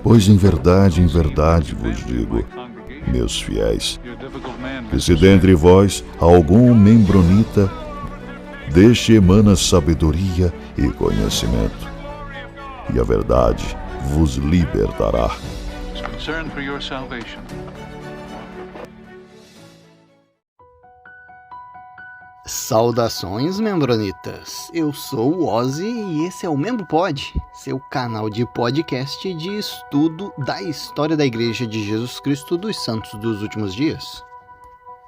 Pois em verdade vos digo, meus fiéis, que se dentre vós algum membronita, deste emana sabedoria e conhecimento, e a verdade vos libertará. Saudações, membronitas! Eu sou o Ozzy e esse é o Membro Pod, seu canal de podcast de estudo da história da Igreja de Jesus Cristo dos Santos dos Últimos Dias.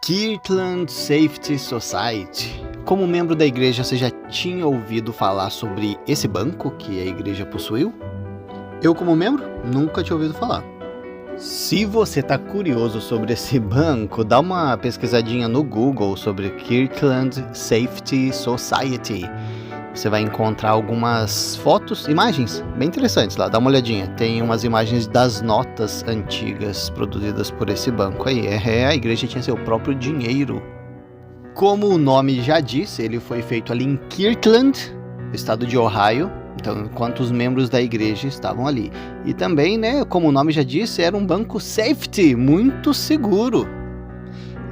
Kirtland Safety Society. Como membro da igreja, você já tinha ouvido falar sobre esse banco que a igreja possuiu? Eu, como membro, nunca tinha ouvido falar. Se você está curioso sobre esse banco, dá uma pesquisadinha no Google sobre Kirtland Safety Society. Você vai encontrar algumas fotos, imagens bem interessantes lá, dá uma olhadinha. Tem umas imagens das notas antigas produzidas por esse banco aí. A igreja tinha seu próprio dinheiro. Como o nome já diz, ele foi feito ali em Kirtland, estado de Ohio. Então, enquanto os membros da igreja estavam ali. E também, como o nome já disse, era um banco safety, muito seguro.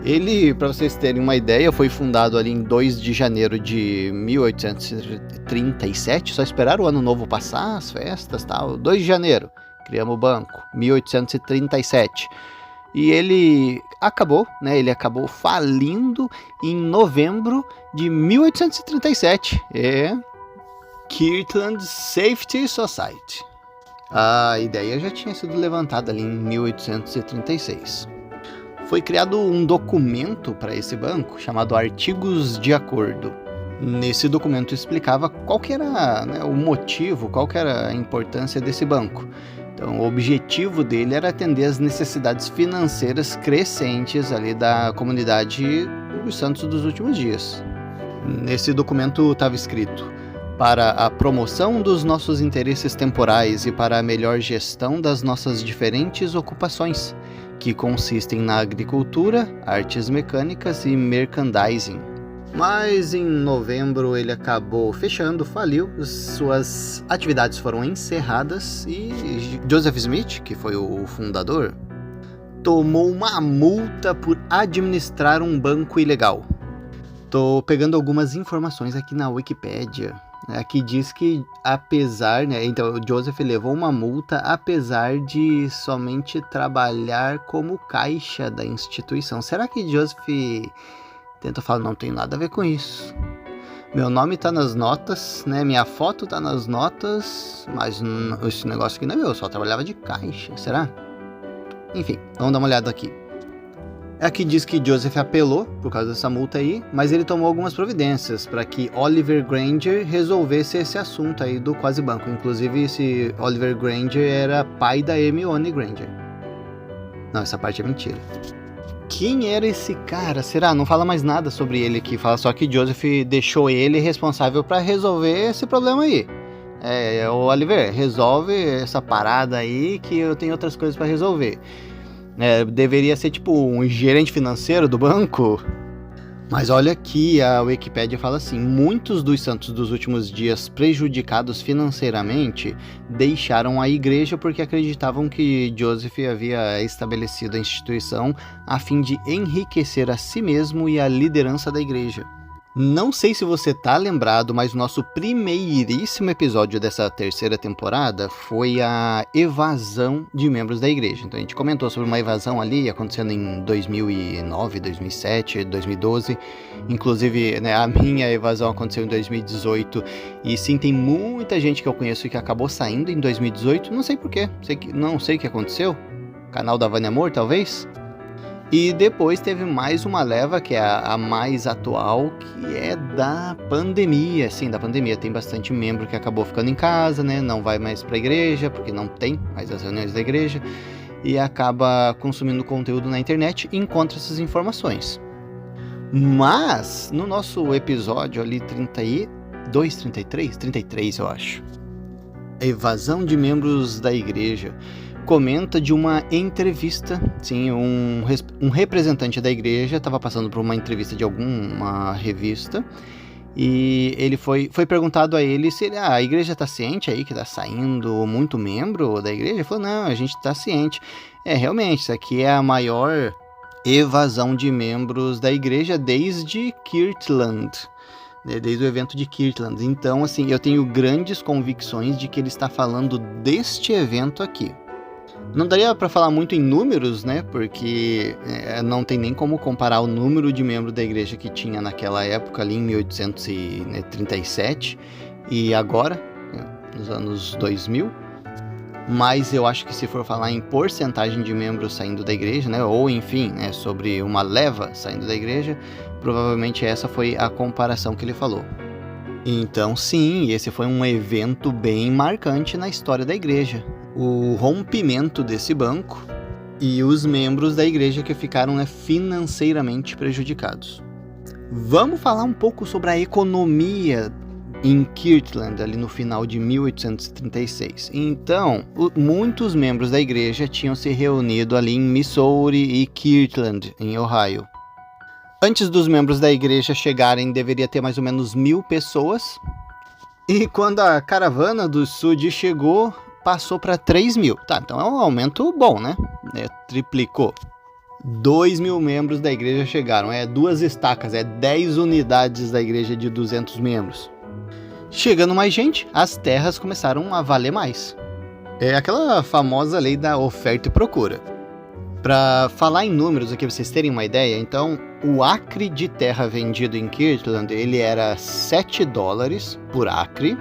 Ele, para vocês terem uma ideia, foi fundado ali em 2 de janeiro de 1837. Só esperaram o ano novo passar, as festas e tal. 2 de janeiro, criamos o banco, 1837. E ele acabou falindo em novembro de 1837. Kirtland Safety Society. A ideia já tinha sido levantada ali em 1836. Foi criado um documento para esse banco chamado Artigos de Acordo. Nesse documento explicava qual que era o motivo, qual que era a importância desse banco. Então, o objetivo dele era atender às necessidades financeiras crescentes ali da comunidade dos santos dos últimos dias. Nesse documento estava escrito: para a promoção dos nossos interesses temporais e para a melhor gestão das nossas diferentes ocupações, que consistem na agricultura, artes mecânicas e merchandising. Mas em novembro ele acabou fechando, faliu, suas atividades foram encerradas e Joseph Smith, que foi o fundador, tomou uma multa por administrar um banco ilegal. Tô pegando algumas informações aqui na Wikipédia. Aqui diz que então o Joseph levou uma multa apesar de somente trabalhar como caixa da instituição. Será que Joseph tenta falar, não tem nada a ver com isso? Meu nome tá nas notas, minha foto tá nas notas, mas esse negócio aqui não é meu, eu só trabalhava de caixa, será? Enfim, vamos dar uma olhada aqui. Aqui diz que Joseph apelou por causa dessa multa aí, mas ele tomou algumas providências para que Oliver Granger resolvesse esse assunto aí do quase banco. Inclusive, esse Oliver Granger era pai da Hermione Granger. Não, essa parte é mentira. Quem era esse cara? Será? Não fala mais nada sobre ele aqui, fala só que Joseph deixou ele responsável para resolver esse problema aí. O Oliver, resolve essa parada aí que eu tenho outras coisas para resolver. Deveria ser tipo um gerente financeiro do banco. Mas olha aqui, a Wikipédia fala assim: muitos dos santos dos últimos dias prejudicados financeiramente deixaram a igreja porque acreditavam que Joseph havia estabelecido a instituição a fim de enriquecer a si mesmo e a liderança da igreja. Não sei se você tá lembrado, mas o nosso primeiríssimo episódio dessa terceira temporada foi a evasão de membros da igreja. Então a gente comentou sobre uma evasão ali acontecendo em 2009, 2007, 2012. Inclusive, a minha evasão aconteceu em 2018. E sim, tem muita gente que eu conheço que acabou saindo em 2018. Não sei porquê, não sei o que aconteceu. Canal da Vânia Amor, talvez? E depois teve mais uma leva, que é a mais atual, que é da pandemia. Sim, da pandemia. Tem bastante membro que acabou ficando em casa, não vai mais para a igreja, porque não tem mais as reuniões da igreja, e acaba consumindo conteúdo na internet e encontra essas informações. Mas, no nosso episódio ali 32, 33 eu acho, evasão de membros da igreja, comenta de uma entrevista. Sim, um representante da igreja estava passando por uma entrevista de alguma revista E ele foi perguntado a ele se a igreja está ciente aí que está saindo muito membro da igreja. Ele falou, não, a gente está ciente. Realmente, isso aqui é a maior evasão de membros da igreja desde Kirtland, né, desde o evento de Kirtland. Então, assim, eu tenho grandes convicções de que ele está falando deste evento aqui. Não daria para falar muito em números, né? Porque não tem nem como comparar o número de membros da igreja que tinha naquela época, ali em 1837, e agora, nos anos 2000. Mas eu acho que se for falar em porcentagem de membros saindo da igreja, né? Ou enfim, né, sobre uma leva saindo da igreja, provavelmente essa foi a comparação que ele falou. Então sim, esse foi um evento bem marcante na história da igreja. O rompimento desse banco e os membros da igreja que ficaram, né, financeiramente prejudicados. Vamos falar um pouco sobre a economia em Kirtland, ali no final de 1836. Então, muitos membros da igreja tinham se reunido ali em Missouri e Kirtland, em Ohio. Antes dos membros da igreja chegarem, deveria ter mais ou menos 1.000 pessoas. E quando a caravana do Sud chegou, passou para 3.000. Tá, então é um aumento bom, né? Triplicou. 2.000 membros da igreja chegaram. 2 estacas, 10 unidades da igreja de 200 membros. Chegando mais gente, as terras começaram a valer mais. É aquela famosa lei da oferta e procura. Para falar em números aqui, vocês terem uma ideia, então, o acre de terra vendido em Kirtland, ele era $7 por acre.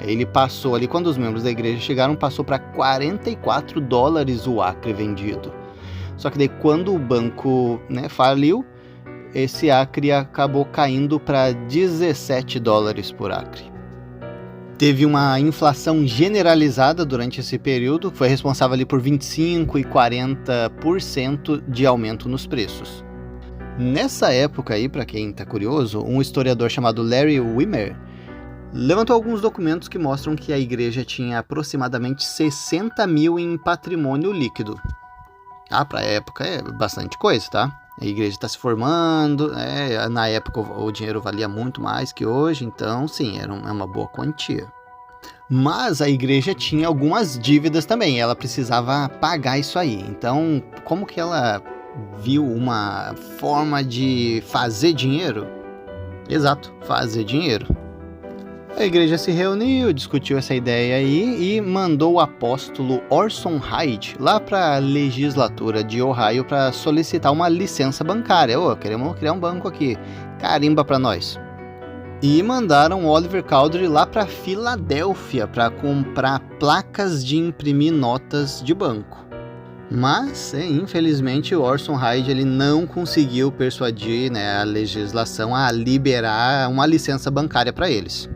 Ele passou ali, quando os membros da igreja chegaram, passou para $44 o acre vendido. Só que daí, quando o banco, né, faliu, esse acre acabou caindo para $17 por acre. Teve uma inflação generalizada durante esse período, que foi responsável ali por 25% e 40% de aumento nos preços. Nessa época aí, para quem está curioso, um historiador chamado Larry Wimmer levantou alguns documentos que mostram que a igreja tinha aproximadamente 60 mil em patrimônio líquido. Para a época é bastante coisa, tá? A igreja está se formando, na época o dinheiro valia muito mais que hoje, então sim, é uma boa quantia. Mas a igreja tinha algumas dívidas também, ela precisava pagar isso aí. Então, como que ela viu uma forma de fazer dinheiro? Exato, fazer dinheiro. A igreja se reuniu, discutiu essa ideia aí e mandou o apóstolo Orson Hyde lá para a legislatura de Ohio para solicitar uma licença bancária. Queremos criar um banco aqui, carimba para nós. E mandaram Oliver Cowdery lá para Filadélfia para comprar placas de imprimir notas de banco. Mas, infelizmente, o Orson Hyde ele não conseguiu persuadir, né, a legislação a liberar uma licença bancária para eles.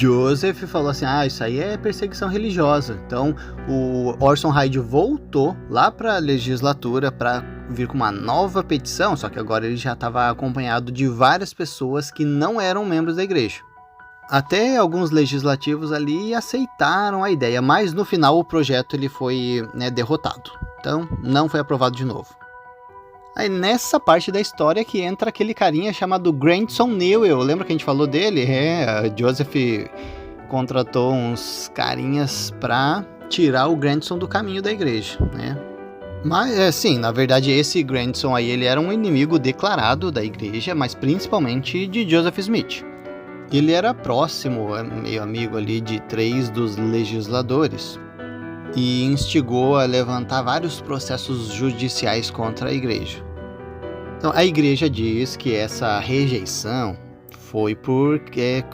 Joseph falou assim, isso aí é perseguição religiosa. Então, o Orson Hyde voltou lá para a legislatura para vir com uma nova petição, só que agora ele já estava acompanhado de várias pessoas que não eram membros da igreja. Até alguns legislativos ali aceitaram a ideia, mas no final o projeto ele foi, né, derrotado. Então, não foi aprovado de novo. Aí nessa parte da história que entra aquele carinha chamado Grandson Newell. Lembra que a gente falou dele? Joseph contratou uns carinhas para tirar o Grandson do caminho da igreja, né? Mas, sim, na verdade esse Grandson aí, ele era um inimigo declarado da igreja, mas principalmente de Joseph Smith. Ele era próximo, meio amigo ali de 3 dos legisladores e instigou a levantar vários processos judiciais contra a igreja. Então, a igreja diz que essa rejeição foi por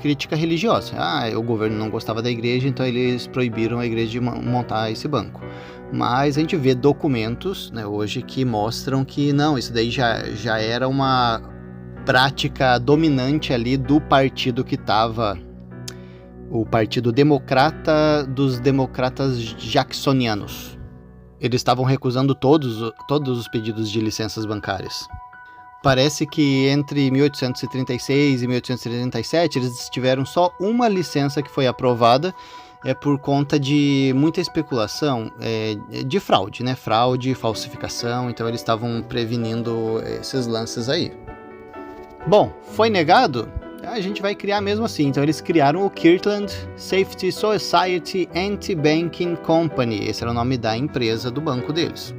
crítica religiosa. O governo não gostava da igreja, então eles proibiram a igreja de montar esse banco. Mas a gente vê documentos, né, hoje que mostram que não, isso daí já era uma prática dominante ali do partido que estava, o Partido Democrata dos Democratas Jacksonianos. Eles estavam recusando todos os pedidos de licenças bancárias. Parece que entre 1836 e 1837 eles tiveram só uma licença que foi aprovada, por conta de muita especulação, de fraude, né? Fraude, falsificação, então eles estavam prevenindo esses lances aí. Bom, foi negado? a gente vai criar mesmo assim. Então eles criaram o Kirtland Safety Society Anti-Banking Company. Esse era o nome da empresa do banco deles.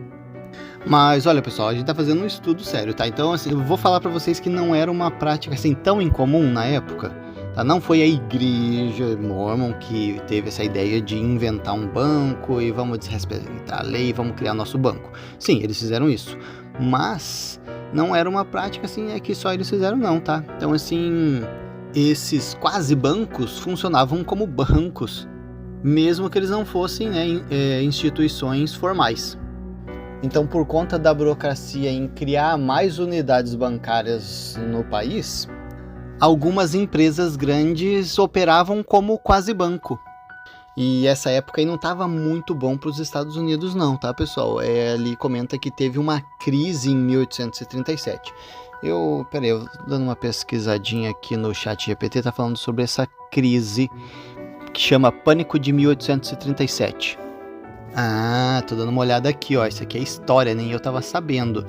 Mas olha, pessoal, a gente tá fazendo um estudo sério, tá? Então, assim, eu vou falar para vocês que não era uma prática assim tão incomum na época, tá? Não foi a igreja Mormon que teve essa ideia de inventar um banco e vamos desrespeitar a lei e vamos criar nosso banco. Sim, eles fizeram isso, mas não era uma prática assim que só eles fizeram não, tá? Então, assim, esses quase bancos funcionavam como bancos, mesmo que eles não fossem, né, instituições formais. Então, por conta da burocracia em criar mais unidades bancárias no país, algumas empresas grandes operavam como quase banco. E essa época aí não estava muito bom para os Estados Unidos não, tá, pessoal? Ali comenta que teve uma crise em 1837. Eu dando uma pesquisadinha aqui no chat GPT, tá falando sobre essa crise que chama Pânico de 1837. Ah, tô dando uma olhada aqui, ó. Isso aqui é história, nem eu tava sabendo.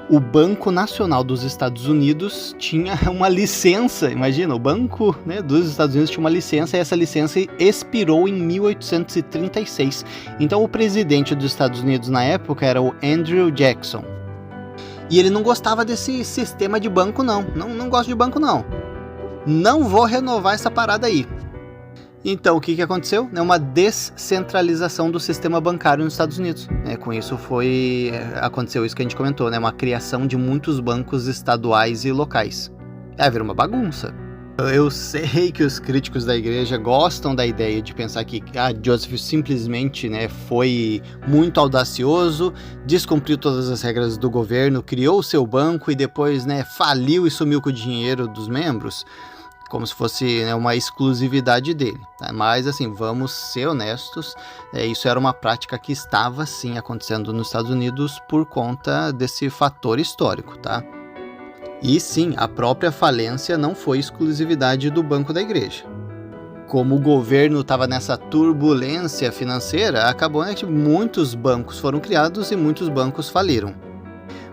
O Banco Nacional dos Estados Unidos tinha uma licença, imagina, o Banco, né, dos Estados Unidos tinha uma licença e essa licença expirou em 1836. Então o presidente dos Estados Unidos na época era o Andrew Jackson. E ele não gostava desse sistema de banco não gosto de banco não. Não vou renovar essa parada aí. Então, o que aconteceu? Uma descentralização do sistema bancário nos Estados Unidos. Com isso aconteceu isso que a gente comentou, uma criação de muitos bancos estaduais e locais. Virou uma bagunça. Eu sei que os críticos da igreja gostam da ideia de pensar que Joseph simplesmente foi muito audacioso, descumpriu todas as regras do governo, criou o seu banco e depois faliu e sumiu com o dinheiro dos membros, como se fosse uma exclusividade dele, tá? Mas assim, vamos ser honestos, isso era uma prática que estava sim acontecendo nos Estados Unidos por conta desse fator histórico, tá? E sim, a própria falência não foi exclusividade do Banco da Igreja. Como o governo estava nessa turbulência financeira, acabou que muitos bancos foram criados e muitos bancos faliram.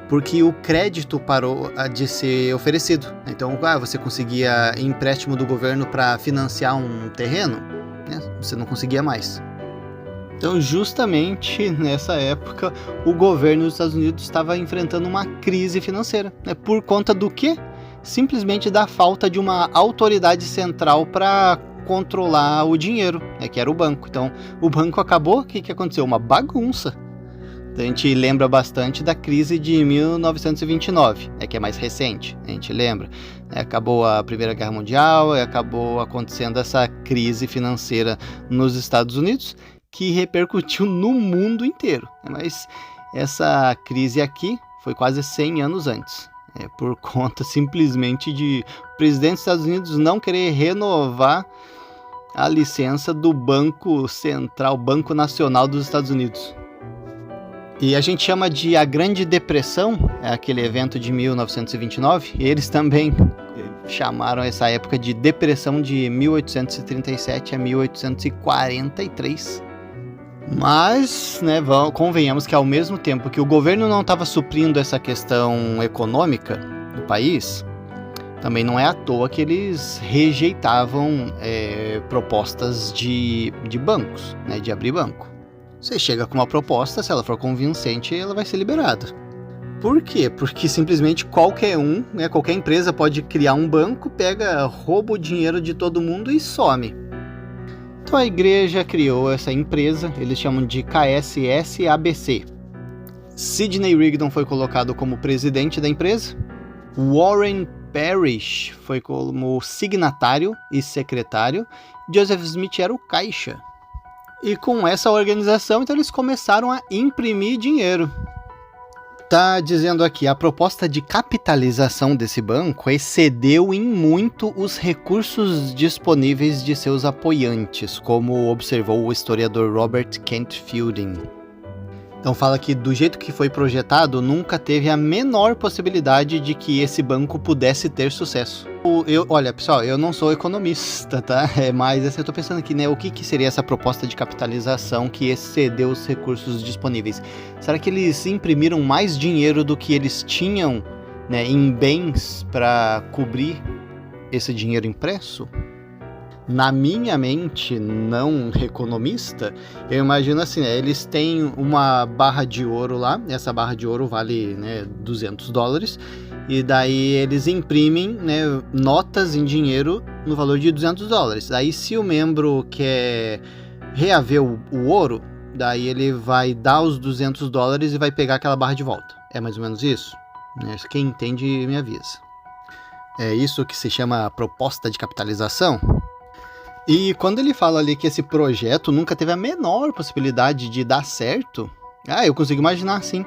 Porque o crédito parou de ser oferecido. Então, você conseguia empréstimo do governo para financiar um terreno, você não conseguia mais. Então, justamente nessa época, o governo dos Estados Unidos estava enfrentando uma crise financeira. Por conta do quê? Simplesmente da falta de uma autoridade central para controlar o dinheiro, que era o banco. Então, o banco acabou, o que aconteceu? Uma bagunça. A gente lembra bastante da crise de 1929, que é mais recente, a gente lembra. Acabou a Primeira Guerra Mundial e acabou acontecendo essa crise financeira nos Estados Unidos, que repercutiu no mundo inteiro. Mas essa crise aqui foi quase 100 anos antes, por conta simplesmente de o presidente dos Estados Unidos não querer renovar a licença do Banco Central, Banco Nacional dos Estados Unidos. E a gente chama de a Grande Depressão, aquele evento de 1929, e eles também chamaram essa época de Depressão de 1837 a 1843. Mas, convenhamos que ao mesmo tempo que o governo não estava suprindo essa questão econômica do país, também não é à toa que eles rejeitavam propostas de bancos, de abrir banco. Você chega com uma proposta, se ela for convincente, ela vai ser liberada. Por quê? Porque simplesmente qualquer empresa pode criar um banco, rouba o dinheiro de todo mundo e some. Então a igreja criou essa empresa, eles chamam de KSS-ABC. Sidney Rigdon foi colocado como presidente da empresa, Warren Parrish foi como signatário e secretário, Joseph Smith era o caixa. E com essa organização, então eles começaram a imprimir dinheiro. Tá dizendo aqui, a proposta de capitalização desse banco excedeu em muito os recursos disponíveis de seus apoiantes, como observou o historiador Robert Kent Fielding. Então fala que do jeito que foi projetado, nunca teve a menor possibilidade de que esse banco pudesse ter sucesso. Olha, pessoal, eu não sou economista, tá? Mas eu tô pensando aqui, o que seria essa proposta de capitalização que excedeu os recursos disponíveis? Será que eles imprimiram mais dinheiro do que eles tinham, em bens para cobrir esse dinheiro impresso? Na minha mente não economista, eu imagino assim, né, eles têm uma barra de ouro lá, essa barra de ouro vale, né, $200, e daí eles imprimem, né, notas em dinheiro no valor de $200. Aí se o membro quer reaver o ouro, daí ele vai dar os $200 e vai pegar aquela barra de volta. É mais ou menos isso? Quem entende me avisa. É isso que se chama proposta de capitalização. E quando ele fala ali que esse projeto nunca teve a menor possibilidade de dar certo, eu consigo imaginar, sim.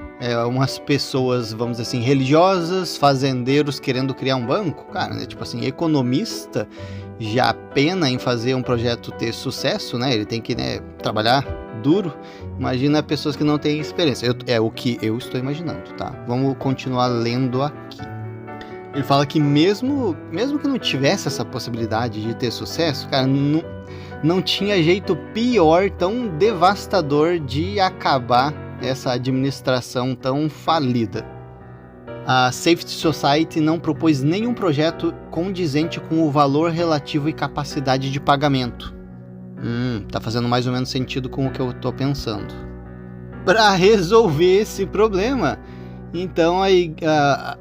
Umas pessoas, vamos dizer assim, religiosas, fazendeiros querendo criar um banco. Cara, né, tipo assim, economista já pena em fazer um projeto ter sucesso, né? Ele tem que, né, trabalhar duro. Imagina pessoas que não têm experiência. É o que eu estou imaginando, tá? Vamos continuar lendo aqui. Ele fala que mesmo que não tivesse essa possibilidade de ter sucesso, cara, não tinha jeito pior, tão devastador de acabar essa administração tão falida. A Safety Society não propôs nenhum projeto condizente com o valor relativo e capacidade de pagamento. Tá fazendo mais ou menos sentido com o que eu tô pensando. Para resolver esse problema, então aí,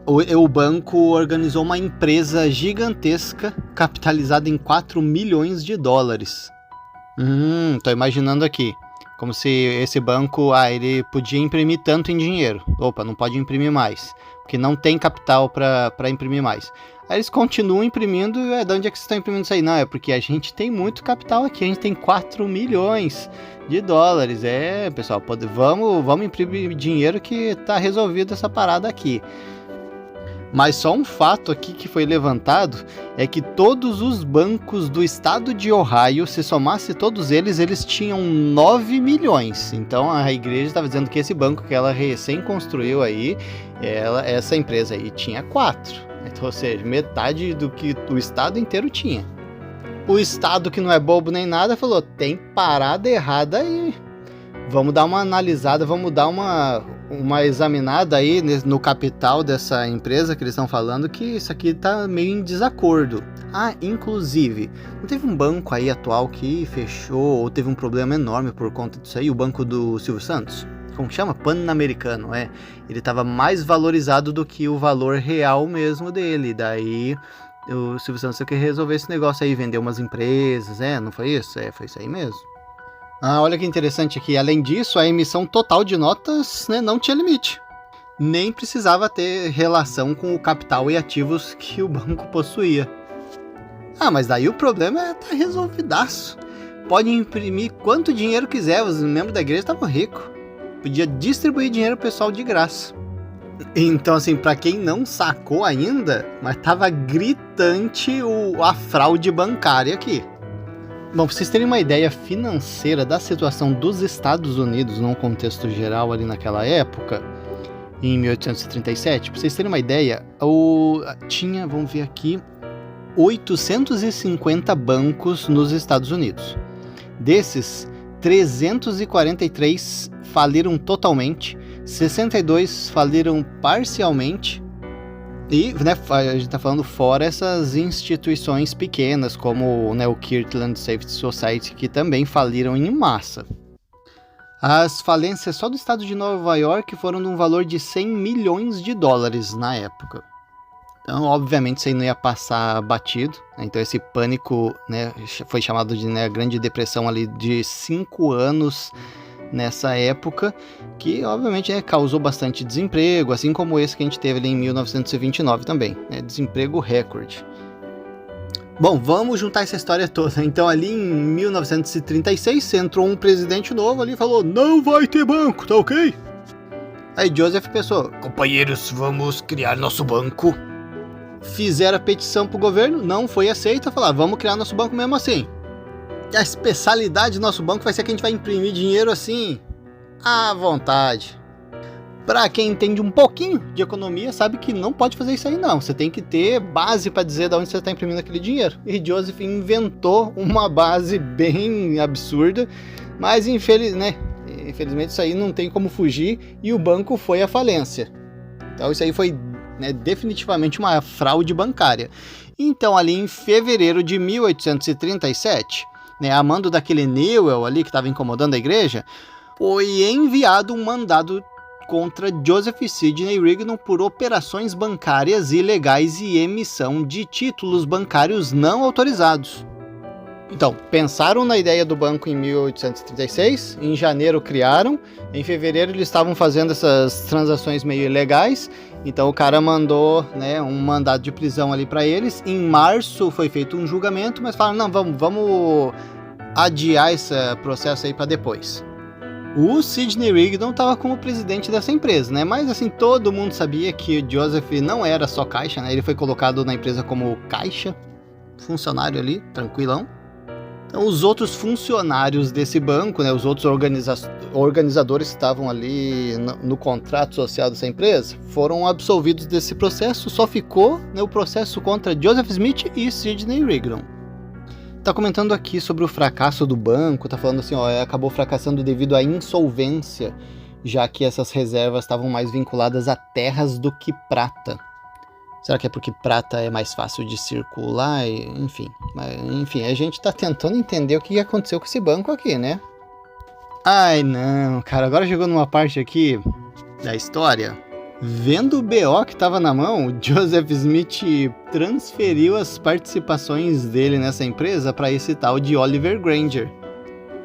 o banco organizou uma empresa gigantesca capitalizada em $4 milhões. Tô imaginando aqui, como se esse banco, ele podia imprimir tanto em dinheiro. Opa, não pode imprimir mais, porque não tem capital para imprimir mais. Aí eles continuam imprimindo, de onde é que vocês estão imprimindo isso aí? Não, é porque a gente tem muito capital aqui, a gente tem $4 milhões. Pessoal, vamos imprimir dinheiro que tá resolvido essa parada aqui. Mas só um fato aqui que foi levantado é que todos os bancos do estado de Ohio, se somasse todos eles tinham 9 milhões. Então a igreja estava dizendo que esse banco que ela recém construiu aí, essa empresa aí tinha 4. Então, ou seja, metade do que o estado inteiro tinha. O estado, que não é bobo nem nada, falou, tem parada errada aí. Vamos dar uma analisada, vamos dar uma examinada aí no capital dessa empresa que eles estão falando, que isso aqui tá meio em desacordo. Inclusive, não teve um banco aí atual que fechou ou teve um problema enorme por conta disso aí? O banco do Silvio Santos? Como que chama? Pan-Americano, Ele estava mais valorizado do que o valor real mesmo dele. Daí o Silvio Santos quer resolver esse negócio aí, vender umas empresas, não foi isso? Foi isso aí mesmo. Olha que interessante aqui. Além disso, a emissão total de notas, não tinha limite. Nem precisava ter relação com o capital e ativos que o banco possuía. Mas daí o problema tá resolvidaço. Pode imprimir quanto dinheiro quiser, os membros da igreja estavam ricos. Podia distribuir dinheiro pro pessoal de graça. Então, assim, pra quem não sacou ainda, mas tava gritante a fraude bancária aqui. Bom, pra vocês terem uma ideia financeira da situação dos Estados Unidos num contexto geral ali naquela época, em 1837, pra vocês terem uma ideia, tinha, vamos ver aqui, 850 bancos nos Estados Unidos. Desses, 343 faliram totalmente, 62 faliram parcialmente, e a gente está falando fora essas instituições pequenas, como o Kirtland Safety Society, que também faliram em massa. As falências só do estado de Nova York foram de um valor de $100 milhões na época. Então, obviamente, isso aí não ia passar batido. Então, esse pânico, foi chamado de a Grande Depressão ali de 5 anos nessa época, que obviamente causou bastante desemprego, assim como esse que a gente teve ali em 1929 também, desemprego recorde. Bom, vamos juntar essa história toda. Então, ali em 1936, entrou um presidente novo ali e falou, não vai ter banco, tá ok? Aí Joseph pensou, companheiros, vamos criar nosso banco. Fizeram a petição pro governo, não foi aceita, falaram, vamos criar nosso banco mesmo assim. A especialidade do nosso banco vai ser que a gente vai imprimir dinheiro assim, à vontade. Pra quem entende um pouquinho de economia, sabe que não pode fazer isso aí não. Você tem que ter base para dizer de onde você está imprimindo aquele dinheiro. E Joseph inventou uma base bem absurda, mas infelizmente isso aí não tem como fugir e o banco foi à falência. Então isso aí foi definitivamente uma fraude bancária. Então, ali em fevereiro de 1837, né, a mando daquele Newell ali que estava incomodando a igreja, foi enviado um mandado contra Joseph Sidney Rigdon por operações bancárias ilegais e emissão de títulos bancários não autorizados. Então, pensaram na ideia do banco em 1836, em janeiro criaram, em fevereiro eles estavam fazendo essas transações meio ilegais, então o cara mandou, né, um mandado de prisão ali para eles. Em março foi feito um julgamento, mas falaram, não, vamos adiar esse processo aí para depois. O Sidney Rigdon estava como presidente dessa empresa, né? Mas assim, todo mundo sabia que o Joseph não era só caixa, né? Ele foi colocado na empresa como caixa, funcionário ali, tranquilão. Então, os outros funcionários desse banco, né, os outros organizadores que estavam ali no contrato social dessa empresa, foram absolvidos desse processo. Só ficou, né, o processo contra Joseph Smith e Sidney Rigdon. Tá comentando aqui sobre o fracasso do banco, tá falando assim, ó, acabou fracassando devido à insolvência, já que essas reservas estavam mais vinculadas a terras do que prata. Será que é porque prata é mais fácil de circular? Enfim, a gente tá tentando entender o que aconteceu com esse banco aqui, né? Ai, não, cara, agora chegou numa parte aqui da história. Vendo o BO que tava na mão, Joseph Smith transferiu as participações dele nessa empresa para esse tal de Oliver Granger.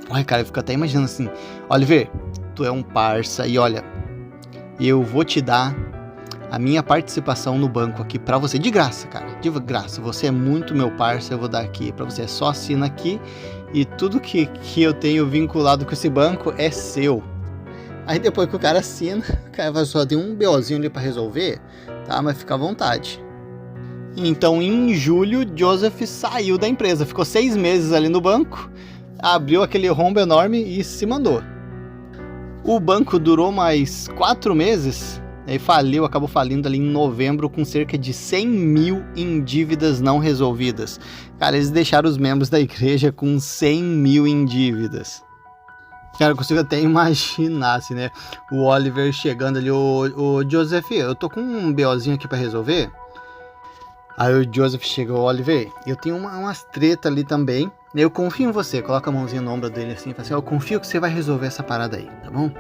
Olha, cara, eu fico até imaginando assim, Oliver, tu é um parça e olha, eu vou te dar a minha participação no banco aqui pra você, de graça, cara, de graça, você é muito meu parça, eu vou dar aqui pra você, só assina aqui e tudo que eu tenho vinculado com esse banco é seu. Aí depois que o cara assina, o cara vai só ter um BOzinho ali pra resolver, tá, mas fica à vontade. Então em julho, Joseph saiu da empresa, ficou 6 meses ali no banco, abriu aquele rombo enorme e se mandou. O banco durou mais 4 meses, aí faliu, acabou falindo ali em novembro com cerca de 100 mil em dívidas não resolvidas. Cara, eles deixaram os membros da igreja com 100 mil em dívidas. Cara, eu consigo até imaginar, assim, né? O Oliver chegando ali, o Joseph, eu tô com um BOzinho aqui pra resolver. Aí o Joseph chegou, Oliver, eu tenho umas treta ali também. Eu confio em você, coloca a mãozinha no ombro dele assim, fala assim, eu confio que você vai resolver essa parada aí, tá bom?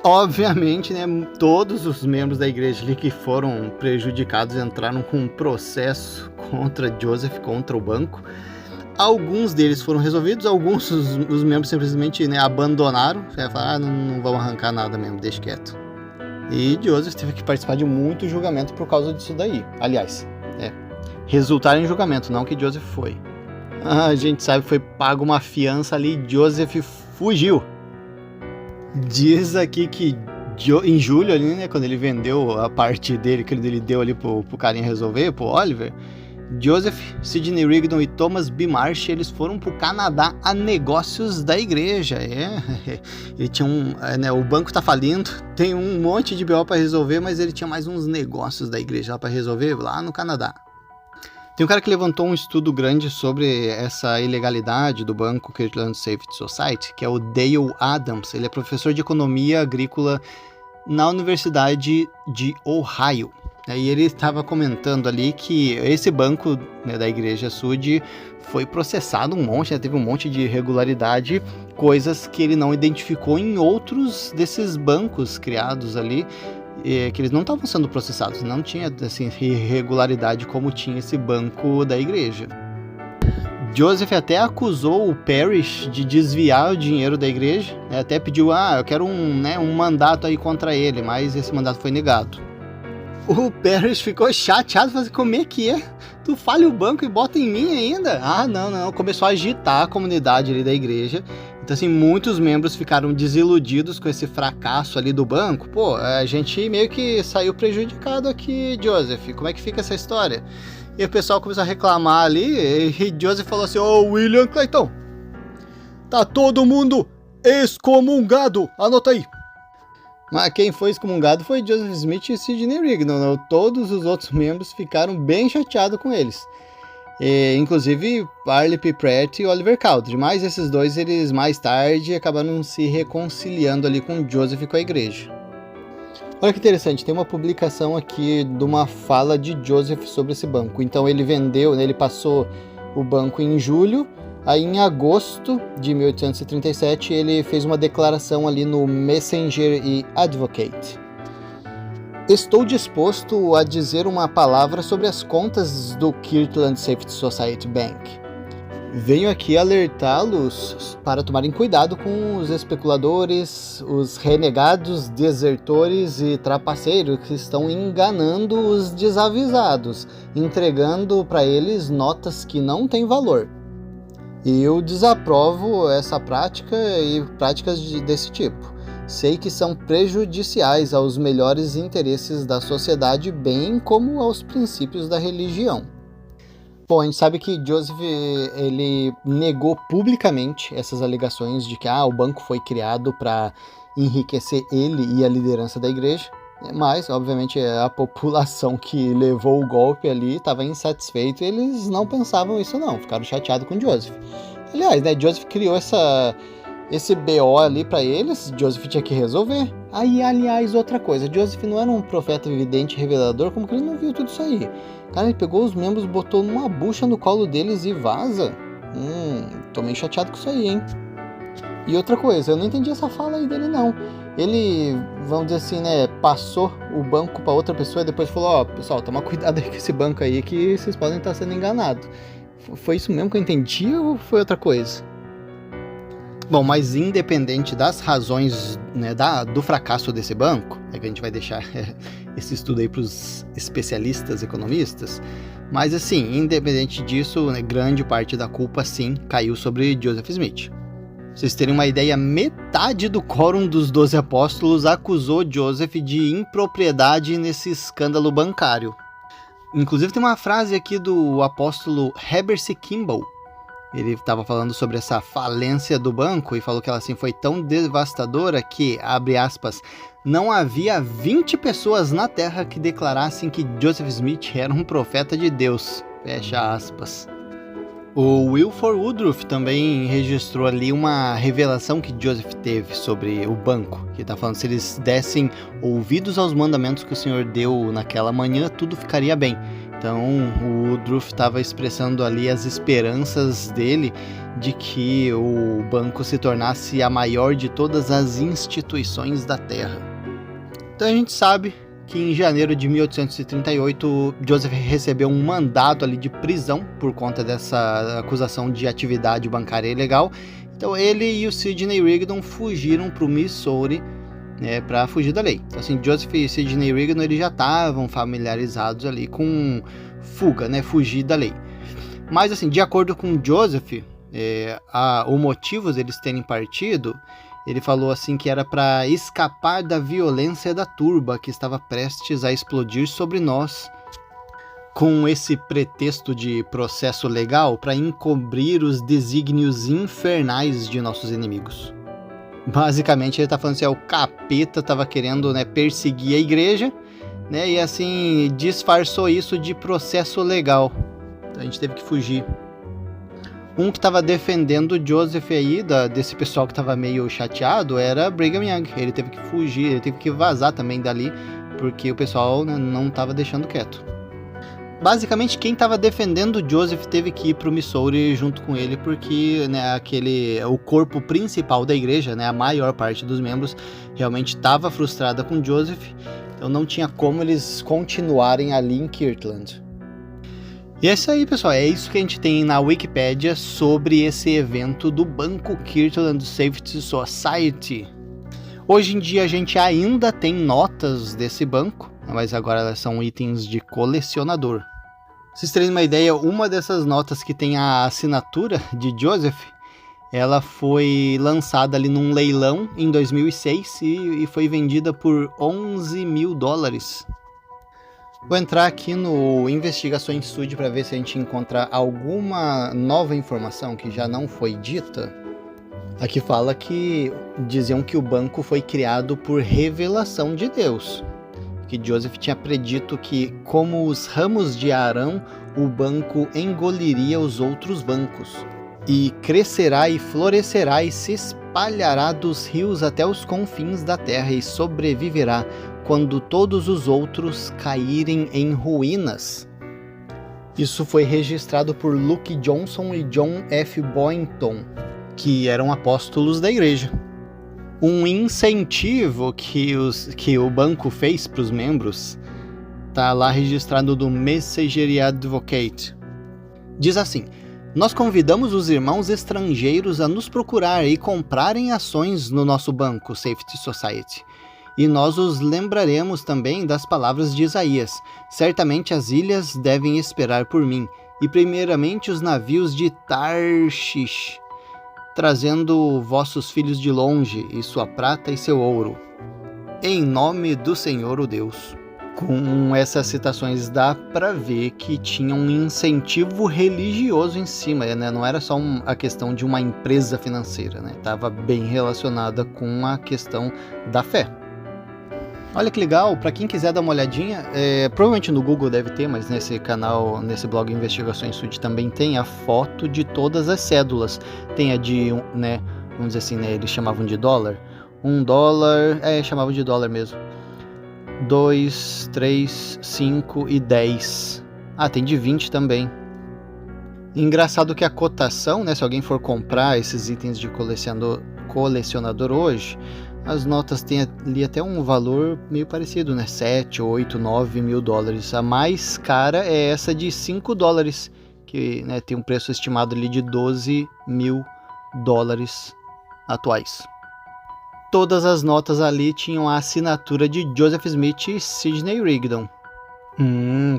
Obviamente, né, todos os membros da igreja ali que foram prejudicados entraram com um processo contra Joseph, contra o banco. Alguns deles foram resolvidos, alguns os membros simplesmente, né, abandonaram, falaram, não vamos arrancar nada mesmo, deixa quieto. E Joseph teve que participar de muito julgamento por causa disso daí. Aliás, resultaram em julgamento, não que Joseph foi. A gente sabe que foi pago uma fiança ali, Joseph fugiu. Diz aqui que em julho ali, né, quando ele vendeu a parte dele, que ele deu ali pro carinha resolver, pro Oliver, Joseph, Sidney Rigdon e Thomas B. Marsh, eles foram pro Canadá a negócios da igreja. Ele tinha né, o banco tá falindo, tem um monte de BO para resolver, mas ele tinha mais uns negócios da igreja lá para resolver lá no Canadá. Tem um cara que levantou um estudo grande sobre essa ilegalidade do banco Kirtland Safety Society, que é o Dale Adams. Ele é professor de economia agrícola na Universidade de Ohio. E ele estava comentando ali que esse banco, né, da Igreja Sud foi processado um monte, né, teve um monte de irregularidade, coisas que ele não identificou em outros desses bancos criados ali, que eles não estavam sendo processados, não tinha assim, irregularidade como tinha esse banco da igreja. Joseph até acusou o Parrish de desviar o dinheiro da igreja, né, até pediu, eu quero um mandato aí contra ele, mas esse mandato foi negado. O Parrish ficou chateado, falou assim, como é que é? Tu falha o banco e bota em mim ainda? Não, começou a agitar a comunidade ali da igreja. Então assim, muitos membros ficaram desiludidos com esse fracasso ali do banco. Pô, a gente meio que saiu prejudicado aqui, Joseph, como é que fica essa história? E o pessoal começou a reclamar ali, e Joseph falou assim, William Clayton, tá todo mundo excomungado, anota aí. Mas quem foi excomungado foi Joseph Smith e Sidney Rigdon. Todos os outros membros ficaram bem chateados com eles. Inclusive Parley P. Pratt e Oliver Cowdery. Mas esses dois, eles mais tarde acabaram se reconciliando ali com Joseph e com a igreja. Olha que interessante, tem uma publicação aqui de uma fala de Joseph sobre esse banco. Então ele vendeu, né, ele passou o banco em julho, aí em agosto de 1837 ele fez uma declaração ali no Messenger e Advocate. Estou disposto a dizer uma palavra sobre as contas do Kirtland Safety Society Bank. Venho aqui alertá-los para tomarem cuidado com os especuladores, os renegados, desertores e trapaceiros que estão enganando os desavisados, entregando para eles notas que não têm valor. E eu desaprovo essa prática e práticas desse tipo. Sei que são prejudiciais aos melhores interesses da sociedade, bem como aos princípios da religião. Bom, a gente sabe que Joseph ele negou publicamente essas alegações de que o banco foi criado para enriquecer ele e a liderança da igreja, mas, obviamente, a população que levou o golpe ali estava insatisfeita e eles não pensavam isso não, ficaram chateados com Joseph. Aliás, né, Joseph criou esse BO ali para eles, Joseph tinha que resolver. Aí, aliás, outra coisa, Joseph não era um profeta vidente revelador, como que ele não viu tudo isso aí? Cara, ele pegou os membros, botou numa bucha no colo deles e vaza? Tô meio chateado com isso aí, hein? E outra coisa, eu não entendi essa fala aí dele não. Ele, vamos dizer assim, né, passou o banco para outra pessoa e depois falou, pessoal, toma cuidado aí com esse banco aí que vocês podem estar sendo enganados. Foi isso mesmo que eu entendi ou foi outra coisa? Bom, mas independente das razões, né, do fracasso desse banco, é que a gente vai deixar esse estudo aí para os especialistas economistas, mas assim, independente disso, né, grande parte da culpa sim caiu sobre Joseph Smith. Pra vocês terem uma ideia, metade do quórum dos 12 apóstolos acusou Joseph de impropriedade nesse escândalo bancário. Inclusive tem uma frase aqui do apóstolo Heber C. Kimball. Ele estava falando sobre essa falência do banco e falou que ela assim foi tão devastadora que, abre aspas, não havia 20 pessoas na Terra que declarassem que Joseph Smith era um profeta de Deus, fecha aspas. O Wilford Woodruff também registrou ali uma revelação que Joseph teve sobre o banco, que está falando que se eles dessem ouvidos aos mandamentos que o Senhor deu naquela manhã, tudo ficaria bem. Então o Woodruff estava expressando ali as esperanças dele de que o banco se tornasse a maior de todas as instituições da Terra. Então a gente sabe que em janeiro de 1838 Joseph recebeu um mandado ali de prisão por conta dessa acusação de atividade bancária ilegal. Então ele e o Sidney Rigdon fugiram para o Missouri, para fugir da lei. Então, assim, Joseph e Sidney Rigdon eles já estavam familiarizados ali com fuga, fugir da lei. Mas assim, de acordo com Joseph, o motivo deles terem partido, ele falou assim que era para escapar da violência da turba que estava prestes a explodir sobre nós, com esse pretexto de processo legal para encobrir os desígnios infernais de nossos inimigos. Basicamente ele está falando assim, o capeta estava querendo perseguir a igreja, e assim disfarçou isso de processo legal. Então a gente teve que fugir. Um que estava defendendo Joseph aí, desse pessoal que estava meio chateado, era Brigham Young. Ele teve que fugir, ele teve que vazar também dali, porque o pessoal não estava deixando quieto. Basicamente, quem estava defendendo Joseph teve que ir para o Missouri junto com ele, porque o corpo principal da igreja, a maior parte dos membros, realmente estava frustrada com Joseph, então não tinha como eles continuarem ali em Kirtland. E é isso aí, pessoal, é isso que a gente tem na Wikipédia sobre esse evento do Banco Kirtland Safety Society. Hoje em dia a gente ainda tem notas desse banco, mas agora elas são itens de colecionador. Pra vocês terem uma ideia, uma dessas notas que tem a assinatura de Joseph, ela foi lançada ali num leilão em 2006 e foi vendida por $11 mil. Vou entrar aqui no Investigações Sud para ver se a gente encontra alguma nova informação que já não foi dita. Aqui fala que diziam que o banco foi criado por revelação de Deus. Que Joseph tinha predito que, como os ramos de Arão, o banco engoliria os outros bancos. e crescerá e florescerá e se espalhará dos rios até os confins da terra e sobreviverá quando todos os outros caírem em ruínas. Isso foi registrado por Luke Johnson e John F. Boynton, que eram apóstolos da igreja. Um incentivo que o banco fez para os membros está lá registrado no Messenger Advocate. Diz assim: nós convidamos os irmãos estrangeiros a nos procurar e comprarem ações no nosso banco Safety Society. E nós os lembraremos também das palavras de Isaías: certamente as ilhas devem esperar por mim, e primeiramente os navios de Tarshish, trazendo vossos filhos de longe, e sua prata e seu ouro, em nome do Senhor o Deus. Com essas citações dá para ver que tinha um incentivo religioso em cima, né? Não era só a questão de uma empresa financeira, né? Estava bem relacionada com a questão da fé. Olha que legal, para quem quiser dar uma olhadinha, provavelmente no Google deve ter, mas nesse canal, nesse blog Investigações Sud também tem a foto de todas as cédulas. Tem a de, né, vamos dizer assim, né, eles chamavam de dólar. $1, chamavam de dólar mesmo. 2, 3, 5 e 10. Ah, tem de 20 também. Engraçado que a cotação, né, se alguém for comprar esses itens de colecionador hoje, as notas têm ali até um valor meio parecido, né? 7, 8, 9 mil dólares. A mais cara é essa de $5, que, né, tem um preço estimado ali de 12 mil dólares atuais. Todas as notas ali tinham a assinatura de Joseph Smith e Sidney Rigdon.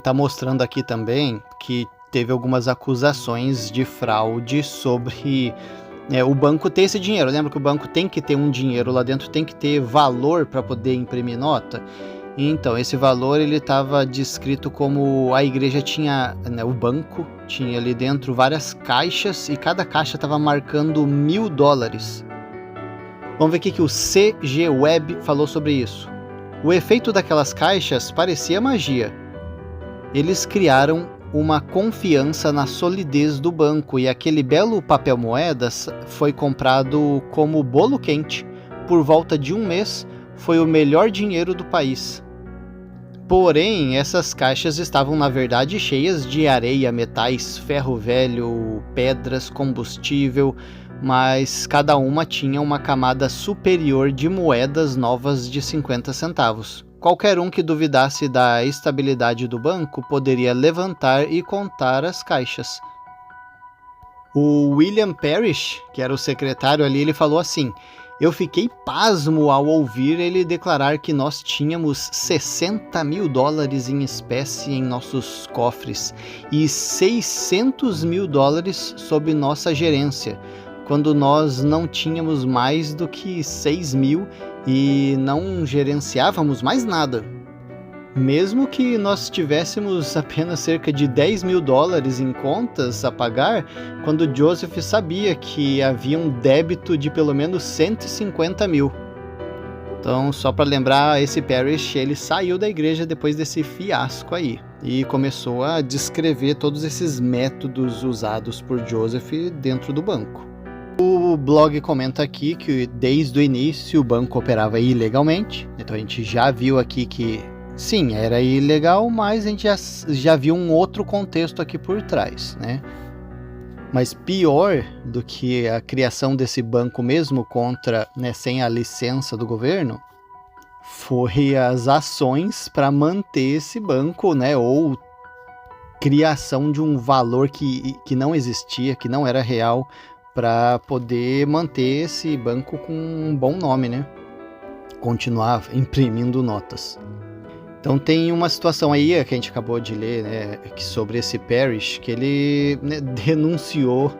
Tá mostrando aqui também que teve algumas acusações de fraude sobre o banco ter esse dinheiro. Lembra que o banco tem que ter um dinheiro lá dentro, tem que ter valor para poder imprimir nota? Então, esse valor ele estava descrito como a igreja tinha, né, o banco tinha ali dentro várias caixas e cada caixa estava marcando $1.000. Vamos ver o que o CG Web falou sobre isso. O efeito daquelas caixas parecia magia. Eles criaram uma confiança na solidez do banco e aquele belo papel moedas foi comprado como bolo quente. Por volta de um mês, foi o melhor dinheiro do país. Porém, essas caixas estavam na verdade cheias de areia, metais, ferro velho, pedras, combustível, mas cada uma tinha uma camada superior de moedas novas de 50 centavos. Qualquer um que duvidasse da estabilidade do banco poderia levantar e contar as caixas. O William Parrish, que era o secretário ali, ele falou assim: eu fiquei pasmo ao ouvir ele declarar que nós tínhamos $60 mil em espécie em nossos cofres e $600 mil sob nossa gerência, quando nós não tínhamos mais do que 6 mil e não gerenciávamos mais nada. Mesmo que nós tivéssemos apenas cerca de $10 mil em contas a pagar, quando Joseph sabia que havia um débito de pelo menos 150 mil. Então, só para lembrar, esse Parrish, ele saiu da igreja depois desse fiasco aí e começou a descrever todos esses métodos usados por Joseph dentro do banco. O blog comenta aqui que desde o início o banco operava ilegalmente, então a gente já viu aqui que sim, era ilegal, mas a gente já viu um outro contexto aqui por trás, né? Mas pior do que a criação desse banco mesmo contra, né, sem a licença do governo, foi as ações para manter esse banco, né, ou criação de um valor que não existia, que não era real, para poder manter esse banco com um bom nome, né? Continuar imprimindo notas. Então tem uma situação aí que a gente acabou de ler, né, sobre esse Parrish, que ele, né, denunciou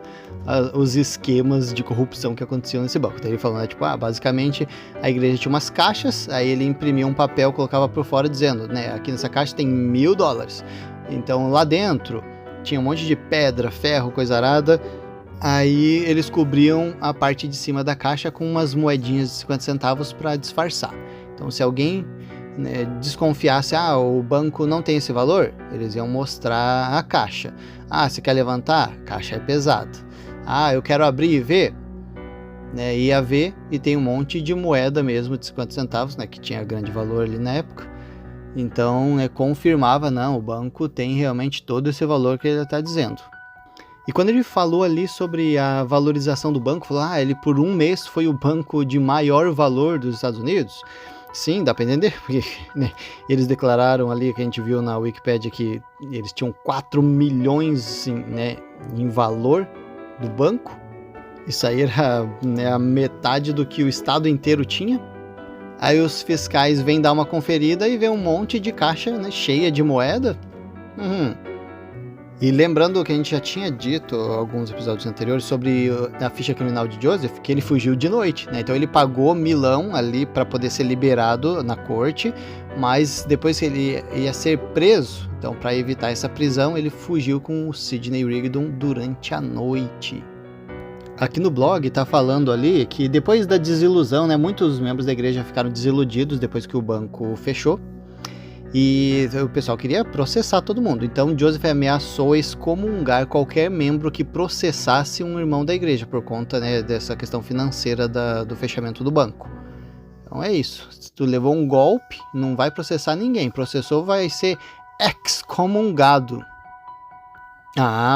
os esquemas de corrupção que aconteciam nesse banco. Então ele falou, né, tipo, basicamente a igreja tinha umas caixas, aí ele imprimia um papel, colocava por fora dizendo, né, aqui nessa caixa tem $1.000. Então lá dentro tinha um monte de pedra, ferro, coisa arada. Aí eles cobriam a parte de cima da caixa com umas moedinhas de 50 centavos para disfarçar. Então se alguém, né, desconfiasse, o banco não tem esse valor, eles iam mostrar a caixa. Você quer levantar? A caixa é pesada. eu quero abrir e ver, né? Ia ver e tem um monte de moeda mesmo de 50 centavos, né? Que tinha grande valor ali na época. Então, confirmava, não, o banco tem realmente todo esse valor que ele está dizendo. E quando ele falou ali sobre a valorização do banco, falou, ele por um mês foi o banco de maior valor dos Estados Unidos. Sim, dá para entender, porque né, eles declararam ali, que a gente viu na Wikipedia, que eles tinham 4 milhões em valor do banco. Isso aí era a metade do que o estado inteiro tinha. Aí os fiscais vêm dar uma conferida e vê um monte de caixa, né, cheia de moeda. E lembrando que a gente já tinha dito alguns episódios anteriores sobre a ficha criminal de Joseph, que ele fugiu de noite, né? Então ele pagou milão ali para poder ser liberado na corte, mas depois que ele ia ser preso, então para evitar essa prisão, ele fugiu com o Sidney Rigdon durante a noite. Aqui no blog tá falando ali que depois da desilusão, né, muitos membros da igreja ficaram desiludidos depois que o banco fechou e o pessoal queria processar todo mundo. Então Joseph ameaçou excomungar qualquer membro que processasse um irmão da igreja por conta, né, dessa questão financeira do fechamento do banco. Então é isso. Se tu levou um golpe, não vai processar ninguém. Processou, vai ser excomungado.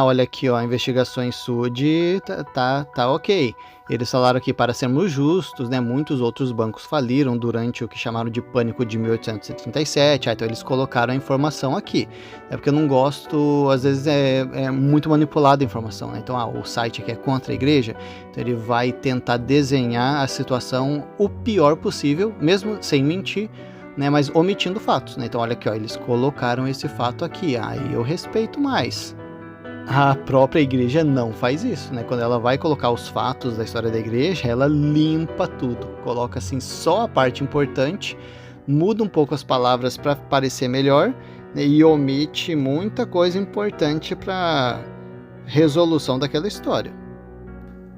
Olha aqui, ó, investigações SUD tá ok. Eles falaram aqui, para sermos justos, né, muitos outros bancos faliram durante o que chamaram de pânico de 1837, então eles colocaram a informação aqui. É porque eu não gosto, às vezes é muito manipulada a informação, né? Então, o site aqui é contra a igreja, então ele vai tentar desenhar a situação o pior possível, mesmo sem mentir, né, mas omitindo fatos, né? Então, olha aqui, ó, eles colocaram esse fato aqui, aí eu respeito mais. A própria igreja não faz isso, né? Quando ela vai colocar os fatos da história da igreja, ela limpa tudo, coloca assim só a parte importante, muda um pouco as palavras para parecer melhor, né? E omite muita coisa importante para resolução daquela história.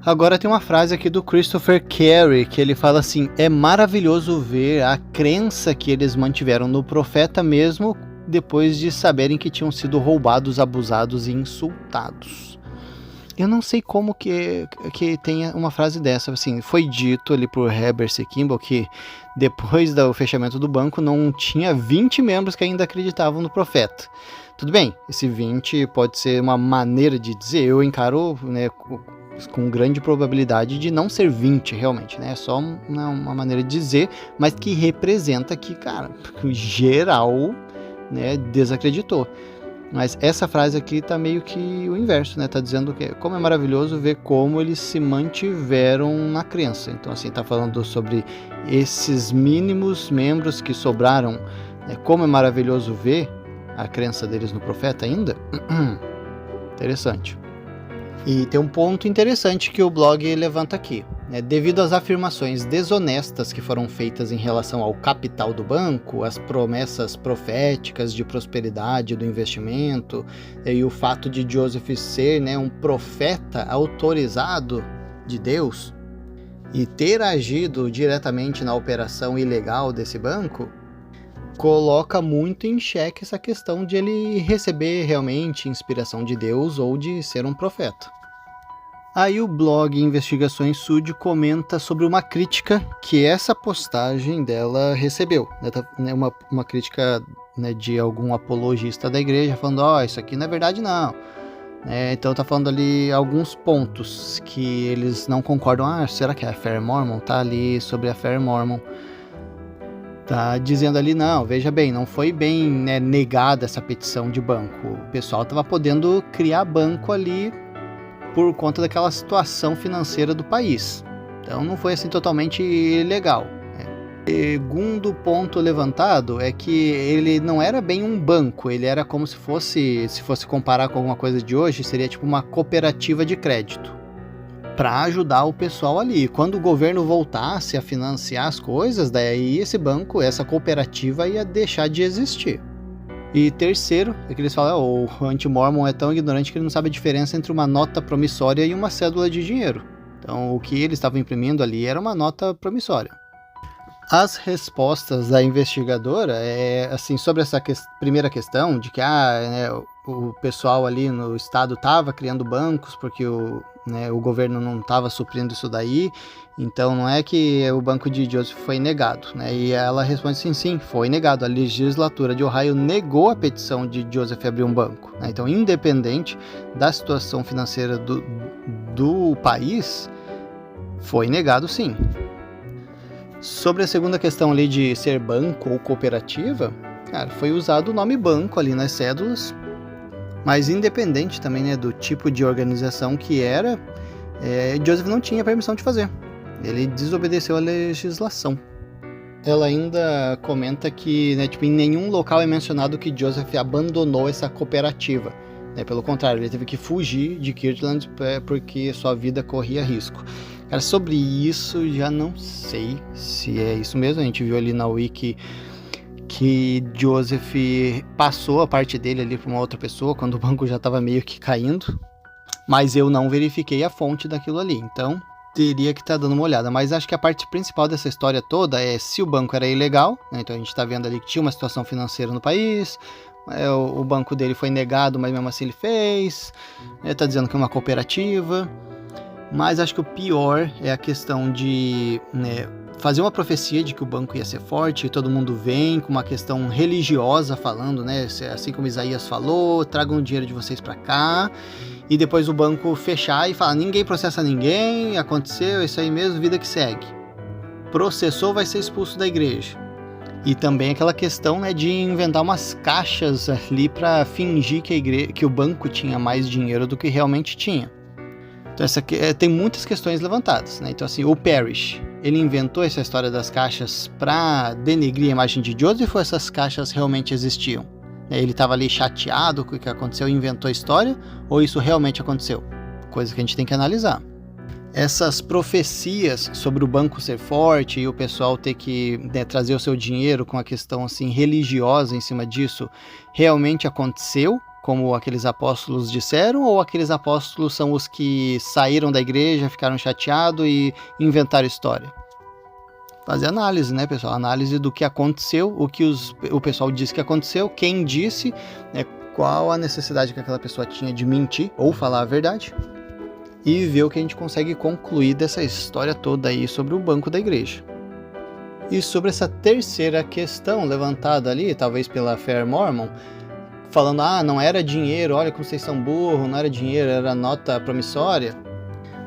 Agora tem uma frase aqui do Christopher Carey, que ele fala assim: é maravilhoso ver a crença que eles mantiveram no profeta mesmo depois de saberem que tinham sido roubados, abusados e insultados. Eu não sei como que tenha uma frase dessa, assim, foi dito ali por Heber C. Kimball que depois do fechamento do banco não tinha 20 membros que ainda acreditavam no profeta. Tudo bem, esse 20 pode ser uma maneira de dizer, eu encaro, né, com grande probabilidade de não ser 20 realmente, né? É só uma maneira de dizer, mas que representa que, cara, geral, né, desacreditou. Mas essa frase aqui tá meio que o inverso, né? Tá dizendo que como é maravilhoso ver como eles se mantiveram na crença. Então, assim, tá falando sobre esses mínimos membros que sobraram, né? Como é maravilhoso ver a crença deles no profeta ainda. Interessante. E tem um ponto interessante que o blog levanta aqui. Devido às afirmações desonestas que foram feitas em relação ao capital do banco, as promessas proféticas de prosperidade do investimento e o fato de Joseph ser, né, um profeta autorizado de Deus e ter agido diretamente na operação ilegal desse banco, coloca muito em xeque essa questão de ele receber realmente inspiração de Deus ou de ser um profeta. Aí o blog Investigações SUD comenta sobre uma crítica que essa postagem dela recebeu, né, uma crítica, né, de algum apologista da igreja, falando, isso aqui não é verdade não. Então tá falando ali alguns pontos que eles não concordam. Será que a Affair Mormon tá ali sobre a Affair Mormon? Tá dizendo ali, não, veja bem, não foi bem, né, negada essa petição de banco. O pessoal tava podendo criar banco ali por conta daquela situação financeira do país. Então não foi assim totalmente ilegal. Segundo ponto levantado é que ele não era bem um banco, ele era como se fosse comparar com alguma coisa de hoje, seria tipo uma cooperativa de crédito para ajudar o pessoal ali. Quando o governo voltasse a financiar as coisas, daí esse banco, essa cooperativa ia deixar de existir. E terceiro, é que eles falam, o anti-mormon é tão ignorante que ele não sabe a diferença entre uma nota promissória e uma cédula de dinheiro. Então o que eles estavam imprimindo ali era uma nota promissória. As respostas da investigadora assim, sobre essa primeira questão de que né, o pessoal ali no estado estava criando bancos porque né, o governo não estava suprindo isso daí, então não é que o banco de Joseph foi negado, né? E ela responde sim, foi negado. A legislatura de Ohio negou a petição de Joseph abrir um banco, né? Então, independente da situação financeira do país, foi negado sim. Sobre a segunda questão ali de ser banco ou cooperativa, cara, foi usado o nome banco ali nas cédulas, mas independente também, né, do tipo de organização que era, Joseph não tinha permissão de fazer. Ele desobedeceu a legislação. Ela ainda comenta que, né, em nenhum local é mencionado que Joseph abandonou essa cooperativa. Né, pelo contrário, ele teve que fugir de Kirtland porque sua vida corria risco. Cara, sobre isso já não sei se é isso mesmo. A gente viu ali na Wiki que Joseph passou a parte dele ali para uma outra pessoa quando o banco já estava meio que caindo, mas eu não verifiquei a fonte daquilo ali, então teria que estar dando uma olhada. Mas acho que a parte principal dessa história toda é se o banco era ilegal, né? Então a gente está vendo ali que tinha uma situação financeira no país, o banco dele foi negado, mas mesmo assim ele fez, está dizendo que é uma cooperativa. Mas acho que o pior é a questão de, né, fazer uma profecia de que o banco ia ser forte, e todo mundo vem com uma questão religiosa falando, né, assim como Isaías falou, tragam o dinheiro de vocês para cá, e depois o banco fechar e falar, ninguém processa ninguém, aconteceu, é isso aí mesmo, vida que segue. Processou, vai ser expulso da igreja. E também aquela questão, né, de inventar umas caixas ali para fingir que o banco tinha mais dinheiro do que realmente tinha. Então tem muitas questões levantadas, né? Então assim, o Parrish, ele inventou essa história das caixas para denegrir a imagem de Joseph, ou essas caixas realmente existiam? Ele estava ali chateado com o que aconteceu e inventou a história, ou isso realmente aconteceu? Coisa que a gente tem que analisar. Essas profecias sobre o banco ser forte e o pessoal ter que, né, trazer o seu dinheiro com a questão assim religiosa em cima disso, realmente aconteceu? Como aqueles apóstolos disseram, ou aqueles apóstolos são os que saíram da igreja, ficaram chateados e inventaram história? Fazer análise, né, pessoal? Análise do que aconteceu, o que o pessoal disse que aconteceu, quem disse, né, qual a necessidade que aquela pessoa tinha de mentir ou falar a verdade, e ver o que a gente consegue concluir dessa história toda aí sobre o banco da igreja. E sobre essa terceira questão levantada ali, talvez pela Fair Mormon, falando, não era dinheiro, olha como vocês são burros, não era dinheiro, era nota promissória.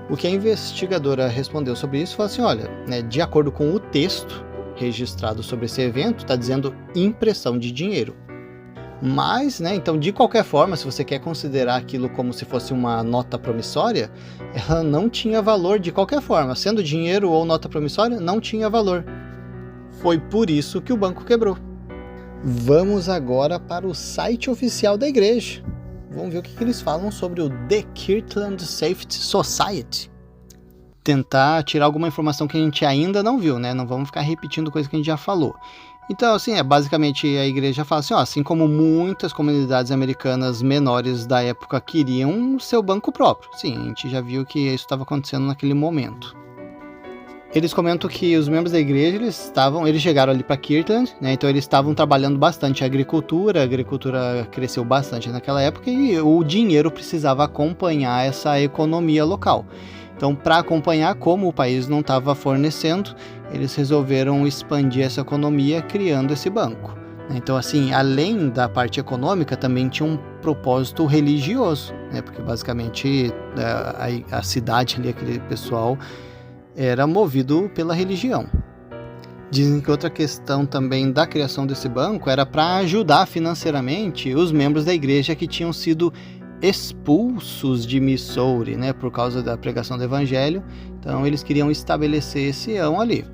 O que a investigadora respondeu sobre isso foi assim, olha, né, de acordo com o texto registrado sobre esse evento, está dizendo impressão de dinheiro. Mas, né, então de qualquer forma, se você quer considerar aquilo como se fosse uma nota promissória, ela não tinha valor de qualquer forma, sendo dinheiro ou nota promissória, não tinha valor. Foi por isso que o banco quebrou. Vamos agora para o site oficial da igreja. Vamos ver o que eles falam sobre o The Kirtland Safety Society. Tentar tirar alguma informação que a gente ainda não viu, né? Não vamos ficar repetindo coisa que a gente já falou. Então, assim, basicamente a igreja fala assim, assim como muitas comunidades americanas menores da época queriam seu banco próprio. Sim, a gente já viu que isso estava acontecendo naquele momento. Eles comentam que os membros da igreja, eles chegaram ali para Kirtland, né? Então eles estavam trabalhando bastante a agricultura cresceu bastante naquela época e o dinheiro precisava acompanhar essa economia local. Então, para acompanhar, como o país não estava fornecendo, eles resolveram expandir essa economia criando esse banco. Então, assim, além da parte econômica, também tinha um propósito religioso, né? Porque basicamente a cidade ali, aquele pessoal, era movido pela religião. Dizem que outra questão também da criação desse banco era para ajudar financeiramente os membros da igreja que tinham sido expulsos de Missouri, né, por causa da pregação do evangelho. Então eles queriam estabelecer esse ão ali.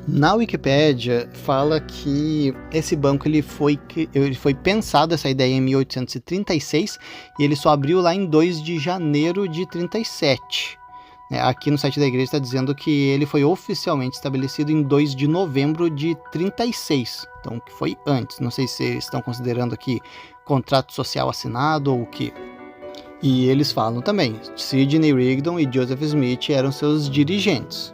Na Wikipédia fala que esse banco ele foi pensado, essa ideia, em 1836 e ele só abriu lá em 2 de janeiro de 37. Aqui no site da igreja está dizendo que ele foi oficialmente estabelecido em 2 de novembro de 36, então que foi antes. Não sei se eles estão considerando aqui contrato social assinado ou o que. E eles falam também, Sidney Rigdon e Joseph Smith eram seus dirigentes.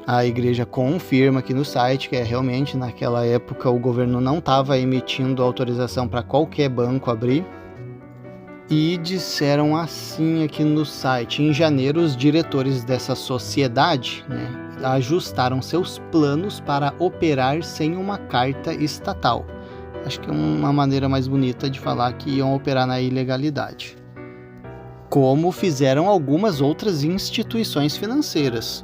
A igreja confirma aqui no site que realmente naquela época o governo não estava emitindo autorização para qualquer banco abrir. E disseram assim aqui no site: em janeiro, os diretores dessa sociedade, né, ajustaram seus planos para operar sem uma carta estatal. Acho que é uma maneira mais bonita de falar que iam operar na ilegalidade. Como fizeram algumas outras instituições financeiras,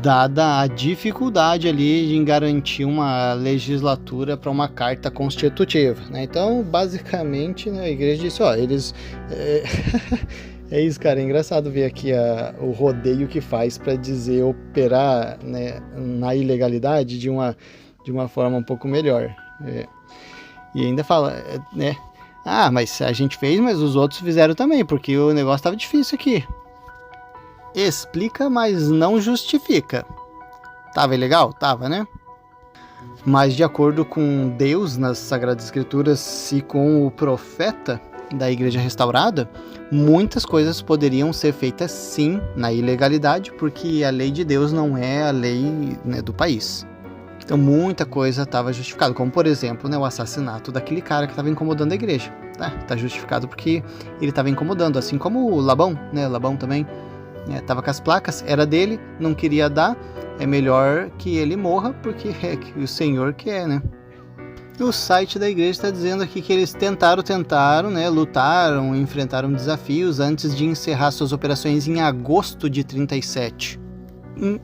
dada a dificuldade ali de garantir uma legislatura para uma carta constitutiva, né? Então, basicamente, né, a igreja disse, eles... É isso, cara, é engraçado ver aqui o rodeio que faz para dizer operar, né, na ilegalidade de uma forma um pouco melhor. E ainda fala, né? Mas a gente fez, mas os outros fizeram também, porque o negócio estava difícil aqui. Explica, mas não justifica. Tava ilegal? Tava, né? Mas de acordo com Deus nas Sagradas Escrituras e com o profeta da Igreja Restaurada, muitas coisas poderiam ser feitas sim na ilegalidade, porque a lei de Deus não é a lei, né, do país. Então muita coisa estava justificada, como por exemplo, né, o assassinato daquele cara que estava incomodando a igreja. Tá justificado porque ele estava incomodando, assim como o Labão, né? Labão também estava com as placas, era dele, não queria dar, é melhor que ele morra porque é que o Senhor quer, né? O site da igreja está dizendo aqui que eles tentaram, né, lutaram, enfrentaram desafios antes de encerrar suas operações em agosto de 37.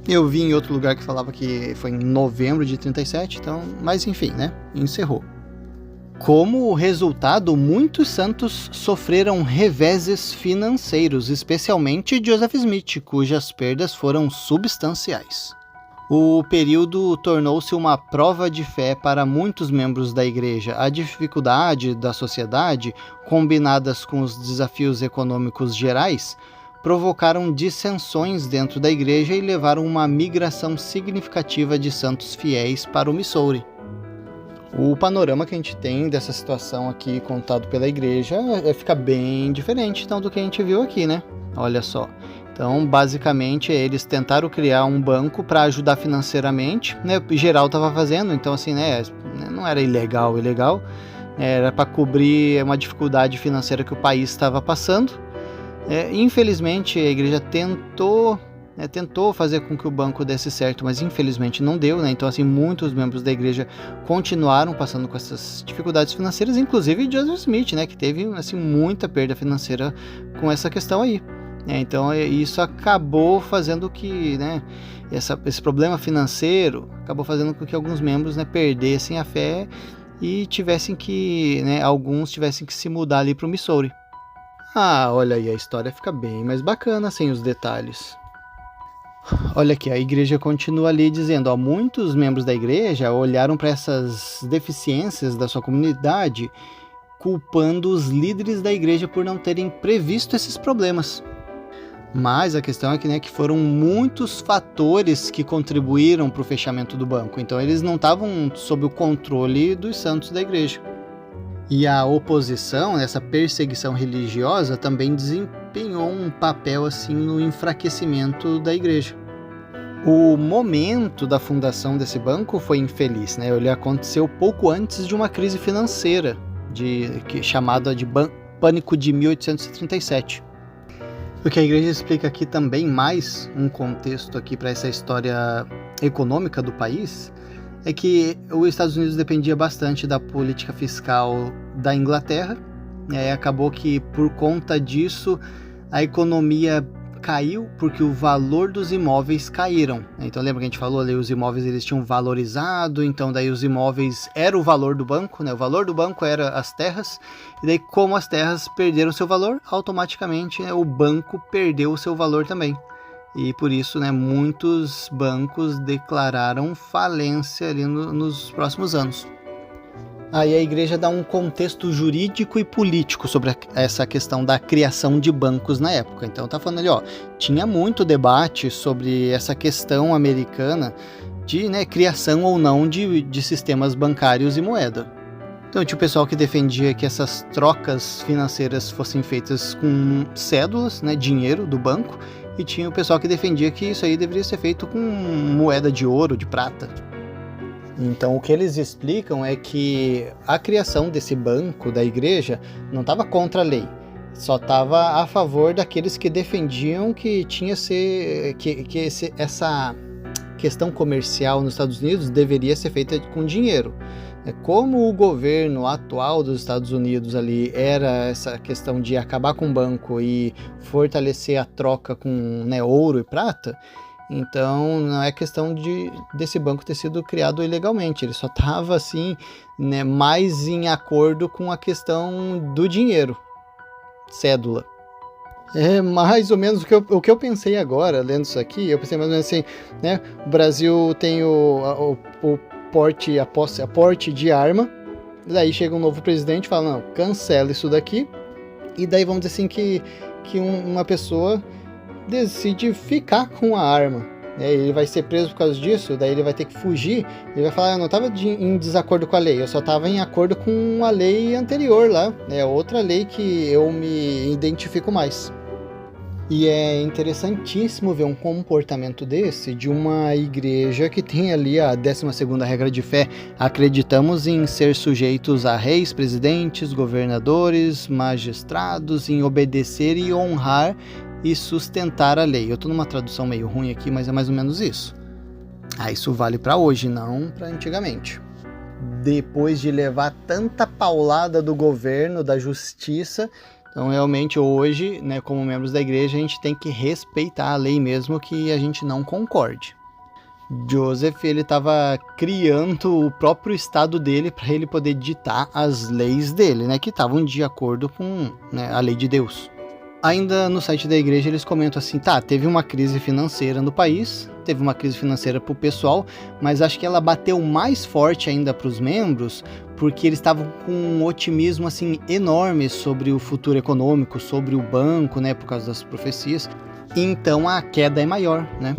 Eu vi em outro lugar que falava que foi em novembro de 37, então, mas enfim, né, encerrou. Como resultado, muitos santos sofreram reveses financeiros, especialmente Joseph Smith, cujas perdas foram substanciais. O período tornou-se uma prova de fé para muitos membros da igreja. A dificuldade da sociedade, combinadas com os desafios econômicos gerais, provocaram dissensões dentro da igreja e levaram uma migração significativa de santos fiéis para o Missouri. O panorama que a gente tem dessa situação aqui contado pela igreja fica bem diferente então, do que a gente viu aqui, né? Olha só. Então, basicamente, eles tentaram criar um banco para ajudar financeiramente, né? O geral estava fazendo, então assim, né? Não era ilegal, era para cobrir uma dificuldade financeira que o país estava passando. Infelizmente, a igreja tentou fazer com que o banco desse certo, mas infelizmente não deu, né? Então, assim, muitos membros da igreja continuaram passando com essas dificuldades financeiras, inclusive Joseph Smith, né? Que teve, assim, muita perda financeira com essa questão aí. Então, isso acabou fazendo que, né, esse problema financeiro acabou fazendo com que alguns membros, né, perdessem a fé e tivessem que, né, alguns tivessem que se mudar ali para o Missouri. Olha aí, a história fica bem mais bacana sem os detalhes. Olha aqui, a igreja continua ali dizendo, muitos membros da igreja olharam para essas deficiências da sua comunidade, culpando os líderes da igreja por não terem previsto esses problemas. Mas a questão é que, né, que foram muitos fatores que contribuíram para o fechamento do banco. Então eles não estavam sob o controle dos santos da igreja. E a oposição, essa perseguição religiosa, também desempenhou um papel assim no enfraquecimento da igreja. O momento da fundação desse banco foi infeliz, né? Ele aconteceu pouco antes de uma crise financeira, chamada de Pânico de 1837. O que a igreja explica aqui também, mais um contexto aqui para essa história econômica do país, é que os Estados Unidos dependia bastante da política fiscal da Inglaterra. Acabou que, por conta disso, a economia caiu porque o valor dos imóveis caíram. Então lembra que a gente falou ali, os imóveis eles tinham valorizado, então daí os imóveis era o valor do banco, né? O valor do banco era as terras, e daí como as terras perderam seu valor, automaticamente, né, o banco perdeu o seu valor também. E por isso, né, muitos bancos declararam falência ali nos próximos anos. Aí a igreja dá um contexto jurídico e político sobre essa questão da criação de bancos na época. Então tá falando ali, tinha muito debate sobre essa questão americana de, né, criação ou não de sistemas bancários e moeda. Então tinha o pessoal que defendia que essas trocas financeiras fossem feitas com cédulas, né, dinheiro do banco, e tinha o pessoal que defendia que isso aí deveria ser feito com moeda de ouro, de prata. Então, o que eles explicam é que a criação desse banco da igreja não estava contra a lei. Só estava a favor daqueles que defendiam que essa questão comercial nos Estados Unidos deveria ser feita com dinheiro. Como o governo atual dos Estados Unidos ali era essa questão de acabar com o banco e fortalecer a troca com, né, ouro e prata, então não é questão desse banco ter sido criado ilegalmente, ele só estava assim, né, mais em acordo com a questão do dinheiro, cédula. É mais ou menos o que eu pensei agora, lendo isso aqui, eu pensei mais ou menos assim, né, o Brasil tem o porte de arma, daí chega um novo presidente e fala, não, cancela isso daqui, e daí vamos dizer assim que uma pessoa decide ficar com a arma, né? Ele vai ser preso por causa disso, daí ele vai ter que fugir, ele vai falar, eu não estava em desacordo com a lei, eu só estava em acordo com a lei anterior lá, né? Outra lei que eu me identifico mais. E é interessantíssimo ver um comportamento desse de uma igreja que tem ali a 12ª regra de fé. Acreditamos em ser sujeitos a reis, presidentes, governadores, magistrados, em obedecer e honrar e sustentar a lei. Eu estou numa tradução meio ruim aqui, mas é mais ou menos isso. Isso vale para hoje, não para antigamente. Depois de levar tanta paulada do governo, da justiça, então realmente hoje, né, como membros da igreja, a gente tem que respeitar a lei mesmo que a gente não concorde. Joseph, ele estava criando o próprio estado dele para ele poder ditar as leis dele, né, que estavam de acordo com, né, a lei de Deus. Ainda no site da igreja eles comentam assim, teve uma crise financeira no país, teve uma crise financeira para o pessoal, mas acho que ela bateu mais forte ainda para os membros, porque eles estavam com um otimismo assim enorme sobre o futuro econômico, sobre o banco, né, por causa das profecias. Então a queda é maior, né?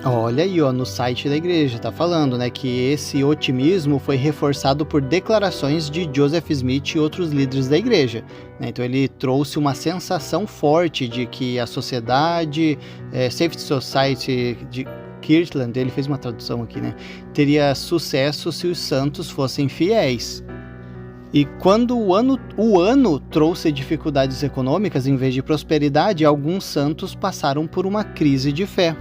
Olha aí, no site da igreja tá falando, né, que esse otimismo foi reforçado por declarações de Joseph Smith e outros líderes da igreja, né? Então ele trouxe uma sensação forte de que a sociedade, Safety Society de Kirtland, ele fez uma tradução aqui, né, teria sucesso se os santos fossem fiéis. E quando o ano trouxe dificuldades econômicas em vez de prosperidade, alguns santos passaram por uma crise de fé.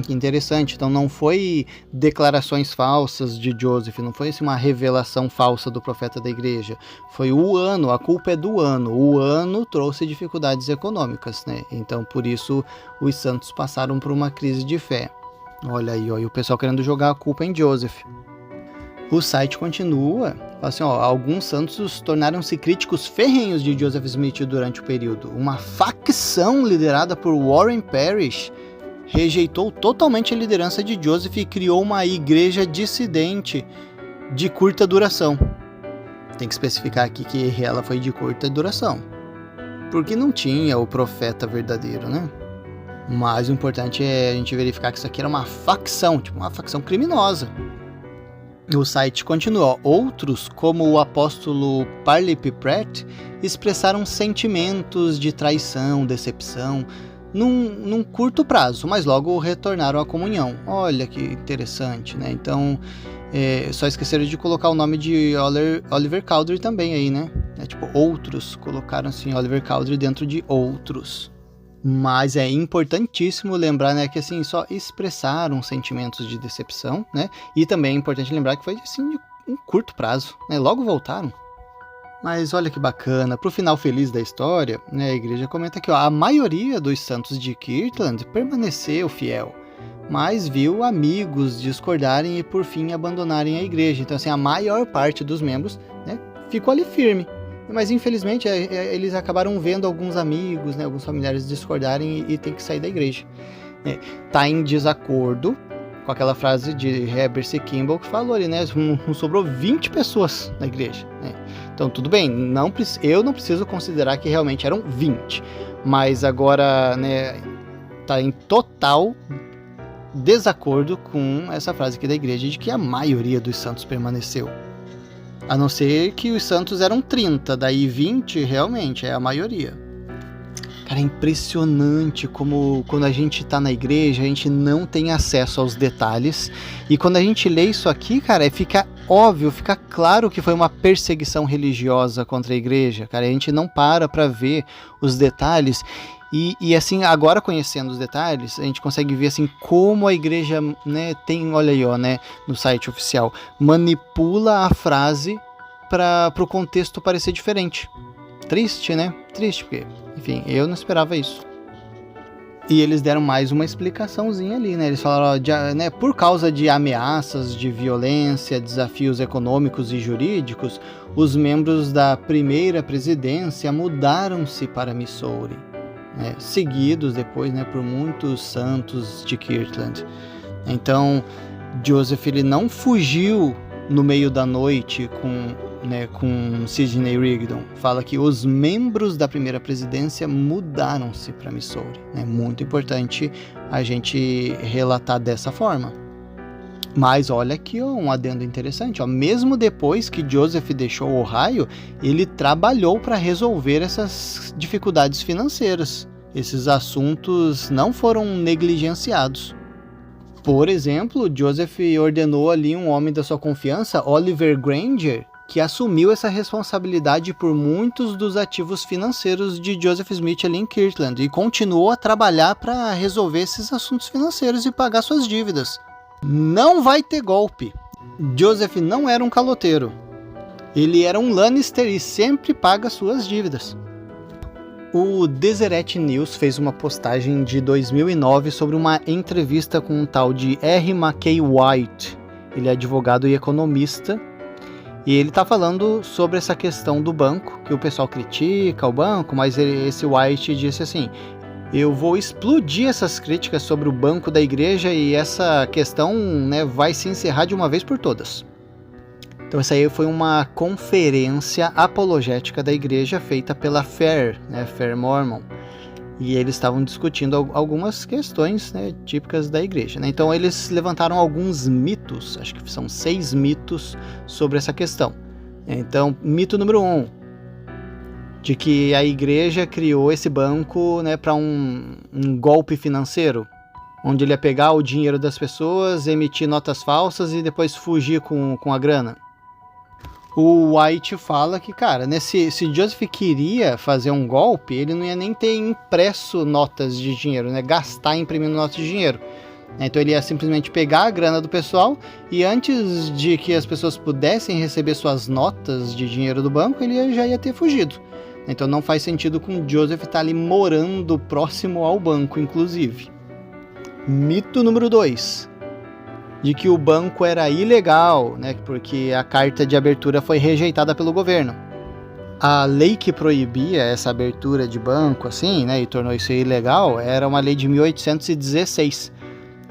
Que interessante. Então não foi declarações falsas de Joseph, não foi assim, uma revelação falsa do profeta da igreja. Foi o ano, a culpa é do ano. O ano trouxe dificuldades econômicas, né? Então por isso os santos passaram por uma crise de fé. Olha aí, e o pessoal querendo jogar a culpa em Joseph. O site continua, assim, alguns santos tornaram-se críticos ferrenhos de Joseph Smith durante o período. Uma facção liderada por Warren Parrish rejeitou totalmente a liderança de Joseph e criou uma igreja dissidente de curta duração. Tem que especificar aqui que ela foi de curta duração, porque não tinha o profeta verdadeiro, né? Mas o importante é a gente verificar que isso aqui era uma facção, tipo uma facção criminosa. O site continua. Outros, como o apóstolo Parley P. Pratt, expressaram sentimentos de traição, decepção, num curto prazo, mas logo retornaram à comunhão. Olha que interessante, né? Então, só esqueceram de colocar o nome de Oliver Cowdery também aí, né? Tipo, outros, colocaram assim Oliver Cowdery dentro de outros. Mas é importantíssimo lembrar, né, que assim, só expressaram sentimentos de decepção, né? E também é importante lembrar que foi assim, de um curto prazo, né? Logo voltaram. Mas olha que bacana, pro final feliz da história, né, a igreja comenta que a maioria dos santos de Kirtland permaneceu fiel, mas viu amigos discordarem e por fim abandonarem a igreja. Então assim, a maior parte dos membros, né, ficou ali firme, mas infelizmente eles acabaram vendo alguns amigos, né, alguns familiares discordarem e tem que sair da igreja. Tá em desacordo com aquela frase de Heber C. Kimball que falou ali, né, sobrou 20 pessoas na igreja, né? Então tudo bem, eu não preciso considerar que realmente eram 20, mas agora, né, tá em total desacordo com essa frase aqui da igreja de que a maioria dos santos permaneceu. A não ser que os santos eram 30, daí 20 realmente é a maioria. Cara, é impressionante como quando a gente tá na igreja, a gente não tem acesso aos detalhes. E quando a gente lê isso aqui, cara, fica óbvio, fica claro que foi uma perseguição religiosa contra a igreja, cara. A gente não para ver os detalhes. E assim, agora conhecendo os detalhes, a gente consegue ver assim como a igreja, né, tem, olha aí, ó, né, no site oficial, manipula a frase para o contexto parecer diferente. Triste, né? Triste, porque, enfim, eu não esperava isso. E eles deram mais uma explicaçãozinha ali, né? Eles falaram, ó, né, por causa de ameaças, de violência, desafios econômicos e jurídicos, os membros da primeira presidência mudaram-se para Missouri, né, seguidos depois, né, por muitos santos de Kirtland. Então, Joseph ele não fugiu no meio da noite com Sidney Rigdon. Fala que os membros da primeira presidência mudaram-se para Missouri. É muito importante a gente relatar dessa forma. Mas olha aqui, ó, um adendo interessante. Ó, mesmo depois que Joseph deixou o Ohio, ele trabalhou para resolver essas dificuldades financeiras. Esses assuntos não foram negligenciados. Por exemplo, Joseph ordenou ali um homem da sua confiança, Oliver Granger, que assumiu essa responsabilidade por muitos dos ativos financeiros de Joseph Smith ali em Kirtland e continuou a trabalhar para resolver esses assuntos financeiros e pagar suas dívidas. Não vai ter golpe. Joseph não era um caloteiro. Ele era um Lannister e sempre paga suas dívidas. O Deseret News fez uma postagem de 2009 sobre uma entrevista com um tal de R. McKay White. Ele é advogado e economista. E ele está falando sobre essa questão do banco, que o pessoal critica o banco, mas esse White disse assim: eu vou explodir essas críticas sobre o banco da igreja e essa questão, né, vai se encerrar de uma vez por todas. Então essa aí foi uma conferência apologética da igreja feita pela FAIR, né, FAIR Mormon. E eles estavam discutindo algumas questões, né, típicas da igreja, né? Então eles levantaram alguns mitos, acho que são 6 mitos sobre essa questão. Então, mito número 1, de que a igreja criou esse banco, né, para um golpe financeiro, onde ele ia pegar o dinheiro das pessoas, emitir notas falsas e depois fugir com a grana. O White fala que, cara, né, se Joseph queria fazer um golpe, ele não ia nem ter impresso notas de dinheiro, né, gastar imprimindo notas de dinheiro. Então ele ia simplesmente pegar a grana do pessoal e antes de que as pessoas pudessem receber suas notas de dinheiro do banco, ele já ia ter fugido. Então não faz sentido com Joseph estar ali morando próximo ao banco, inclusive. Mito número 2. De que o banco era ilegal, né, porque a carta de abertura foi rejeitada pelo governo. A lei que proibia essa abertura de banco, assim, né, e tornou isso ilegal, era uma lei de 1816.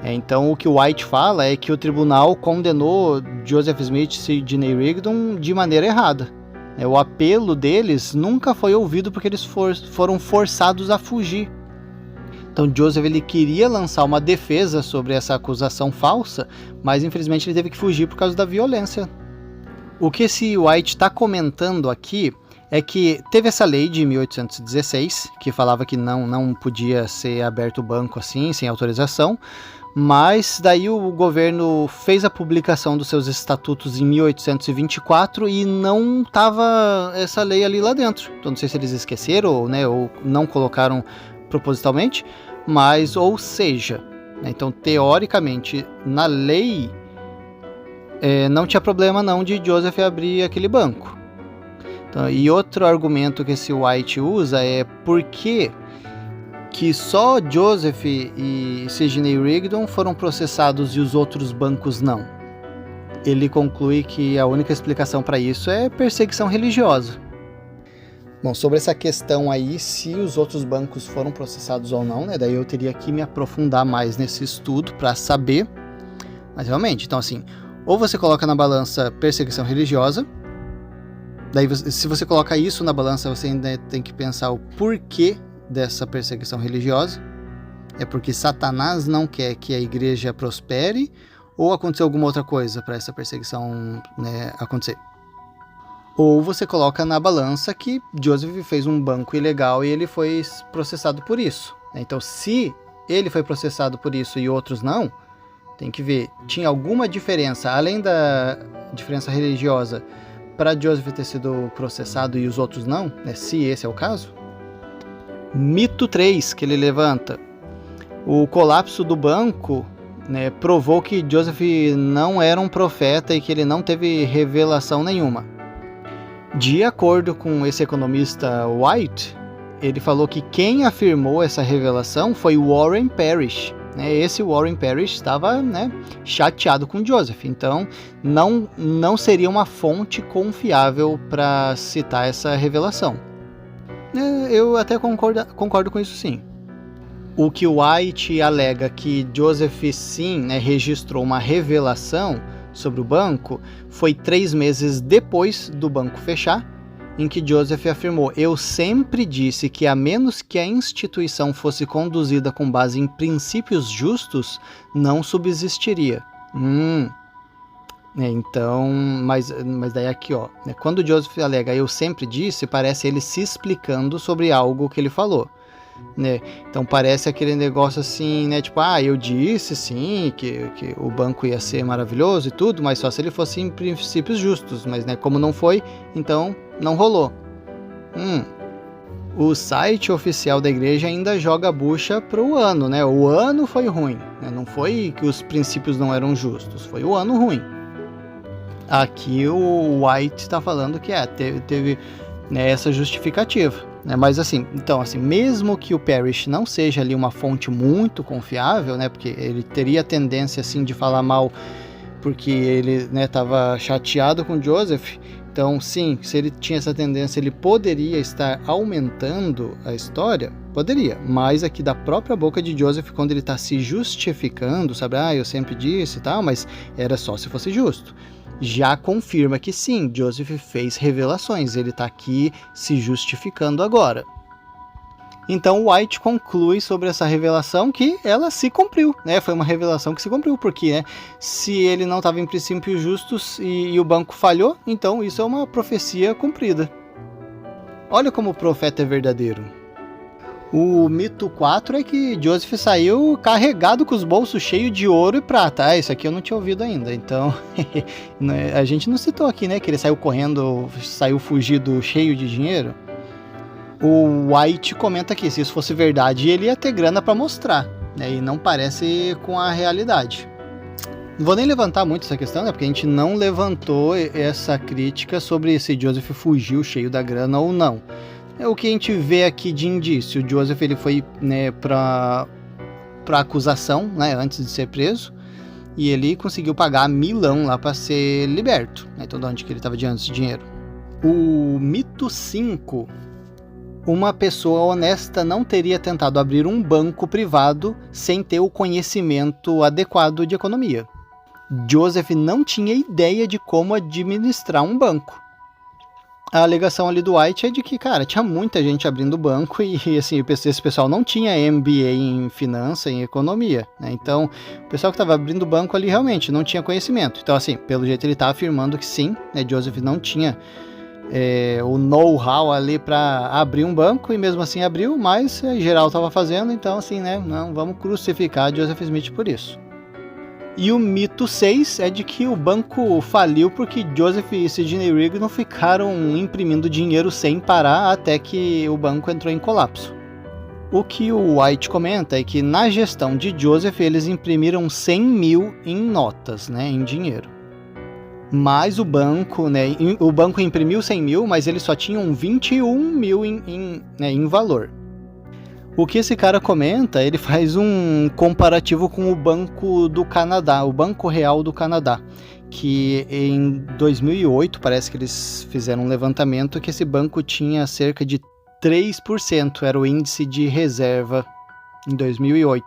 Então o que o White fala é que o tribunal condenou Joseph Smith e Sidney Rigdon de maneira errada. O apelo deles nunca foi ouvido porque eles foram forçados a fugir. Então Joseph ele queria lançar uma defesa sobre essa acusação falsa, mas infelizmente ele teve que fugir por causa da violência. O que esse White está comentando aqui é que teve essa lei de 1816, que falava que não podia ser aberto o banco assim, sem autorização, mas daí o governo fez a publicação dos seus estatutos em 1824 e não estava essa lei ali lá dentro. Então não sei se eles esqueceram, né, ou não colocaram propositalmente, mas, ou seja, né, então teoricamente na lei não tinha problema não de Joseph abrir aquele banco. Então, e outro argumento que esse White usa é por que só Joseph e Sidney Rigdon foram processados e os outros bancos não. Ele conclui que a única explicação para isso é perseguição religiosa. Bom, sobre essa questão aí, se os outros bancos foram processados ou não, né, daí eu teria que me aprofundar mais nesse estudo para saber. Mas realmente, então assim, ou você coloca na balança perseguição religiosa, daí se você coloca isso na balança, você ainda tem que pensar o porquê dessa perseguição religiosa. É porque Satanás não quer que a igreja prospere ou aconteceu alguma outra coisa para essa perseguição, né, acontecer. Ou você coloca na balança que Joseph fez um banco ilegal e ele foi processado por isso. Então, se ele foi processado por isso e outros não, tem que ver, tinha alguma diferença, além da diferença religiosa, para Joseph ter sido processado e os outros não, né, se esse é o caso? Mito 3 que ele levanta. O colapso do banco, né, provou que Joseph não era um profeta e que ele não teve revelação nenhuma. De acordo com esse economista White, ele falou que quem afirmou essa revelação foi Warren Parrish. Esse Warren Parrish estava, né, chateado com Joseph, então não seria uma fonte confiável para citar essa revelação. Eu até concordo com isso, sim. O que White alega que Joseph sim, né, registrou uma revelação sobre o banco foi 3 meses depois do banco fechar, em que Joseph afirmou: eu sempre disse que a menos que a instituição fosse conduzida com base em princípios justos, não subsistiria. Então, mas daí aqui, ó, né, quando Joseph alega eu sempre disse, parece ele se explicando sobre algo que ele falou. Né? Então parece aquele negócio assim, né? Tipo, eu disse sim que o banco ia ser maravilhoso e tudo, mas só se ele fosse em princípios justos, mas né, como não foi, então não rolou. O site oficial da igreja ainda joga a bucha pro ano, né? O ano foi ruim, né? Não foi que os princípios não eram justos, foi o ano ruim. Aqui o White está falando que teve né, essa justificativa. Mas assim, então assim, mesmo que o Parrish não seja ali uma fonte muito confiável, né, porque ele teria a tendência assim de falar mal porque ele, né, estava chateado com Joseph, então sim, se ele tinha essa tendência, ele poderia estar aumentando a história, poderia, mas aqui da própria boca de Joseph, quando ele está se justificando, sabe, eu sempre disse e tal, mas era só se fosse justo. Já confirma que sim, Joseph fez revelações, ele está aqui se justificando agora. Então White conclui sobre essa revelação que ela se cumpriu, né? Foi uma revelação que se cumpriu, porque né, se ele não estava em princípios justos e o banco falhou, então isso é uma profecia cumprida. Olha como o profeta é verdadeiro. O mito 4 é que Joseph saiu carregado com os bolsos cheios de ouro e prata. Isso aqui eu não tinha ouvido ainda, então a gente não citou aqui, né, que ele saiu correndo, saiu fugido cheio de dinheiro. O White comenta que se isso fosse verdade, ele ia ter grana para mostrar, né, e não parece com a realidade. Não vou nem levantar muito essa questão, né, porque a gente não levantou essa crítica sobre se Joseph fugiu cheio da grana ou não. O que a gente vê aqui de indício, o Joseph ele foi, né, para acusação, né, antes de ser preso, e ele conseguiu pagar milão lá para ser liberto. Né, então de onde que ele estava diante de dinheiro? O mito 5, uma pessoa honesta não teria tentado abrir um banco privado sem ter o conhecimento adequado de economia. Joseph não tinha ideia de como administrar um banco. A alegação ali do White é de que, cara, tinha muita gente abrindo banco e assim, esse pessoal não tinha MBA em finança, em economia, né? Então, o pessoal que estava abrindo banco ali realmente não tinha conhecimento. Então, assim, pelo jeito ele está afirmando que sim, né, Joseph não tinha o know-how ali para abrir um banco e mesmo assim abriu, mas geral estava fazendo, então assim, né, não vamos crucificar Joseph Smith por isso. E o mito 6 é de que o banco faliu porque Joseph e Sidney Rigdon ficaram imprimindo dinheiro sem parar até que o banco entrou em colapso. O que o White comenta é que na gestão de Joseph eles imprimiram 100 mil em notas, né, em dinheiro. Mas o banco imprimiu 100 mil, mas eles só tinham 21 mil em valor. O que esse cara comenta, ele faz um comparativo com o Banco do Canadá, o Banco Real do Canadá, que em 2008 parece que eles fizeram um levantamento que esse banco tinha cerca de 3%, era o índice de reserva em 2008.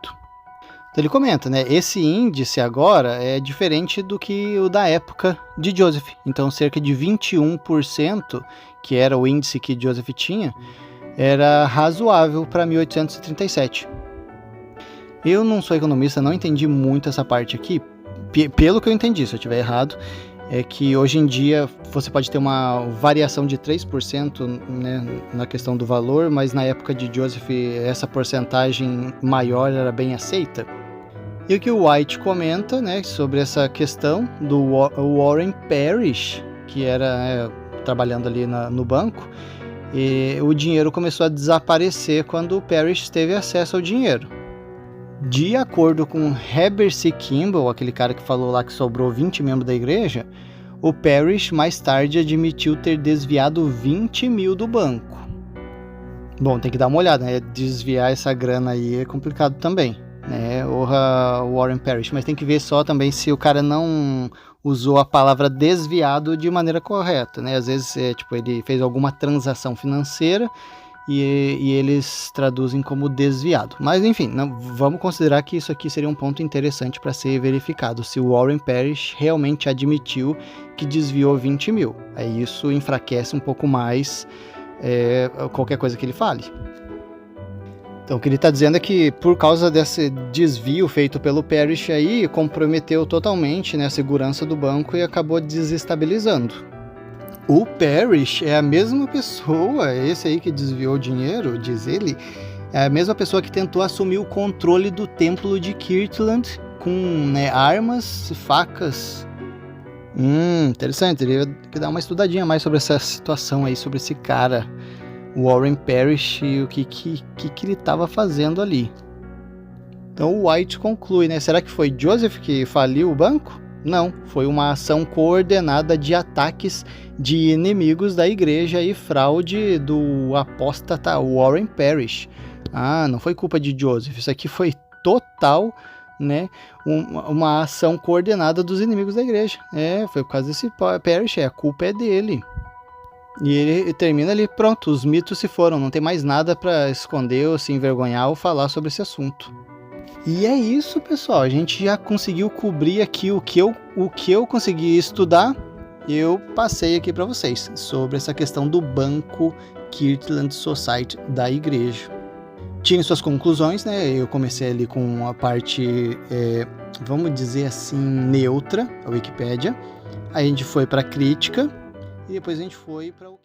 Então ele comenta, né, esse índice agora é diferente do que o da época de Joseph, então cerca de 21%, que era o índice que Joseph tinha, era razoável para 1837. Eu não sou economista, não entendi muito essa parte aqui. Pelo que eu entendi, se eu estiver errado, é que hoje em dia você pode ter uma variação de 3%, né, na questão do valor, mas na época de Joseph essa porcentagem maior era bem aceita. E o que o White comenta, né, sobre essa questão do Warren Parrish, que era trabalhando ali no banco, e o dinheiro começou a desaparecer quando o Parrish teve acesso ao dinheiro. De acordo com Heber C. Kimball, aquele cara que falou lá que sobrou 20 membros da igreja, o Parrish mais tarde admitiu ter desviado 20 mil do banco. Bom, tem que dar uma olhada, né? Desviar essa grana aí é complicado também, né? O Warren Parrish, mas tem que ver só também se o cara não usou a palavra desviado de maneira correta, né? Às vezes ele fez alguma transação financeira e eles traduzem como desviado. Mas enfim, vamos considerar que isso aqui seria um ponto interessante para ser verificado, se o Warren Parrish realmente admitiu que desviou 20 mil. Aí isso enfraquece um pouco mais qualquer coisa que ele fale. Então o que ele está dizendo é que por causa desse desvio feito pelo Parrish aí, comprometeu totalmente, né, a segurança do banco e acabou desestabilizando. O Parrish é a mesma pessoa, esse aí que desviou o dinheiro, diz ele, é a mesma pessoa que tentou assumir o controle do templo de Kirtland com, né, armas, facas. Interessante, teria que dar uma estudadinha mais sobre essa situação aí, sobre esse cara, Warren Parrish, e o que ele estava fazendo ali. Então o White conclui, né? Será que foi Joseph que faliu o banco? Não, foi uma ação coordenada de ataques de inimigos da igreja e fraude do apóstata Warren Parrish. Não foi culpa de Joseph, isso aqui foi total, né, uma ação coordenada dos inimigos da igreja. Foi por causa desse Parrish, a culpa é dele. E ele termina ali, pronto, os mitos se foram, não tem mais nada para esconder ou se envergonhar ou falar sobre esse assunto. E é isso, pessoal, a gente já conseguiu cobrir aqui o que eu consegui estudar, eu passei aqui para vocês sobre essa questão do banco Kirtland Society da igreja. Tinha suas conclusões, né? Eu comecei ali com a parte, vamos dizer assim, neutra, a Wikipédia. Aí a gente foi para a crítica e depois a gente foi para o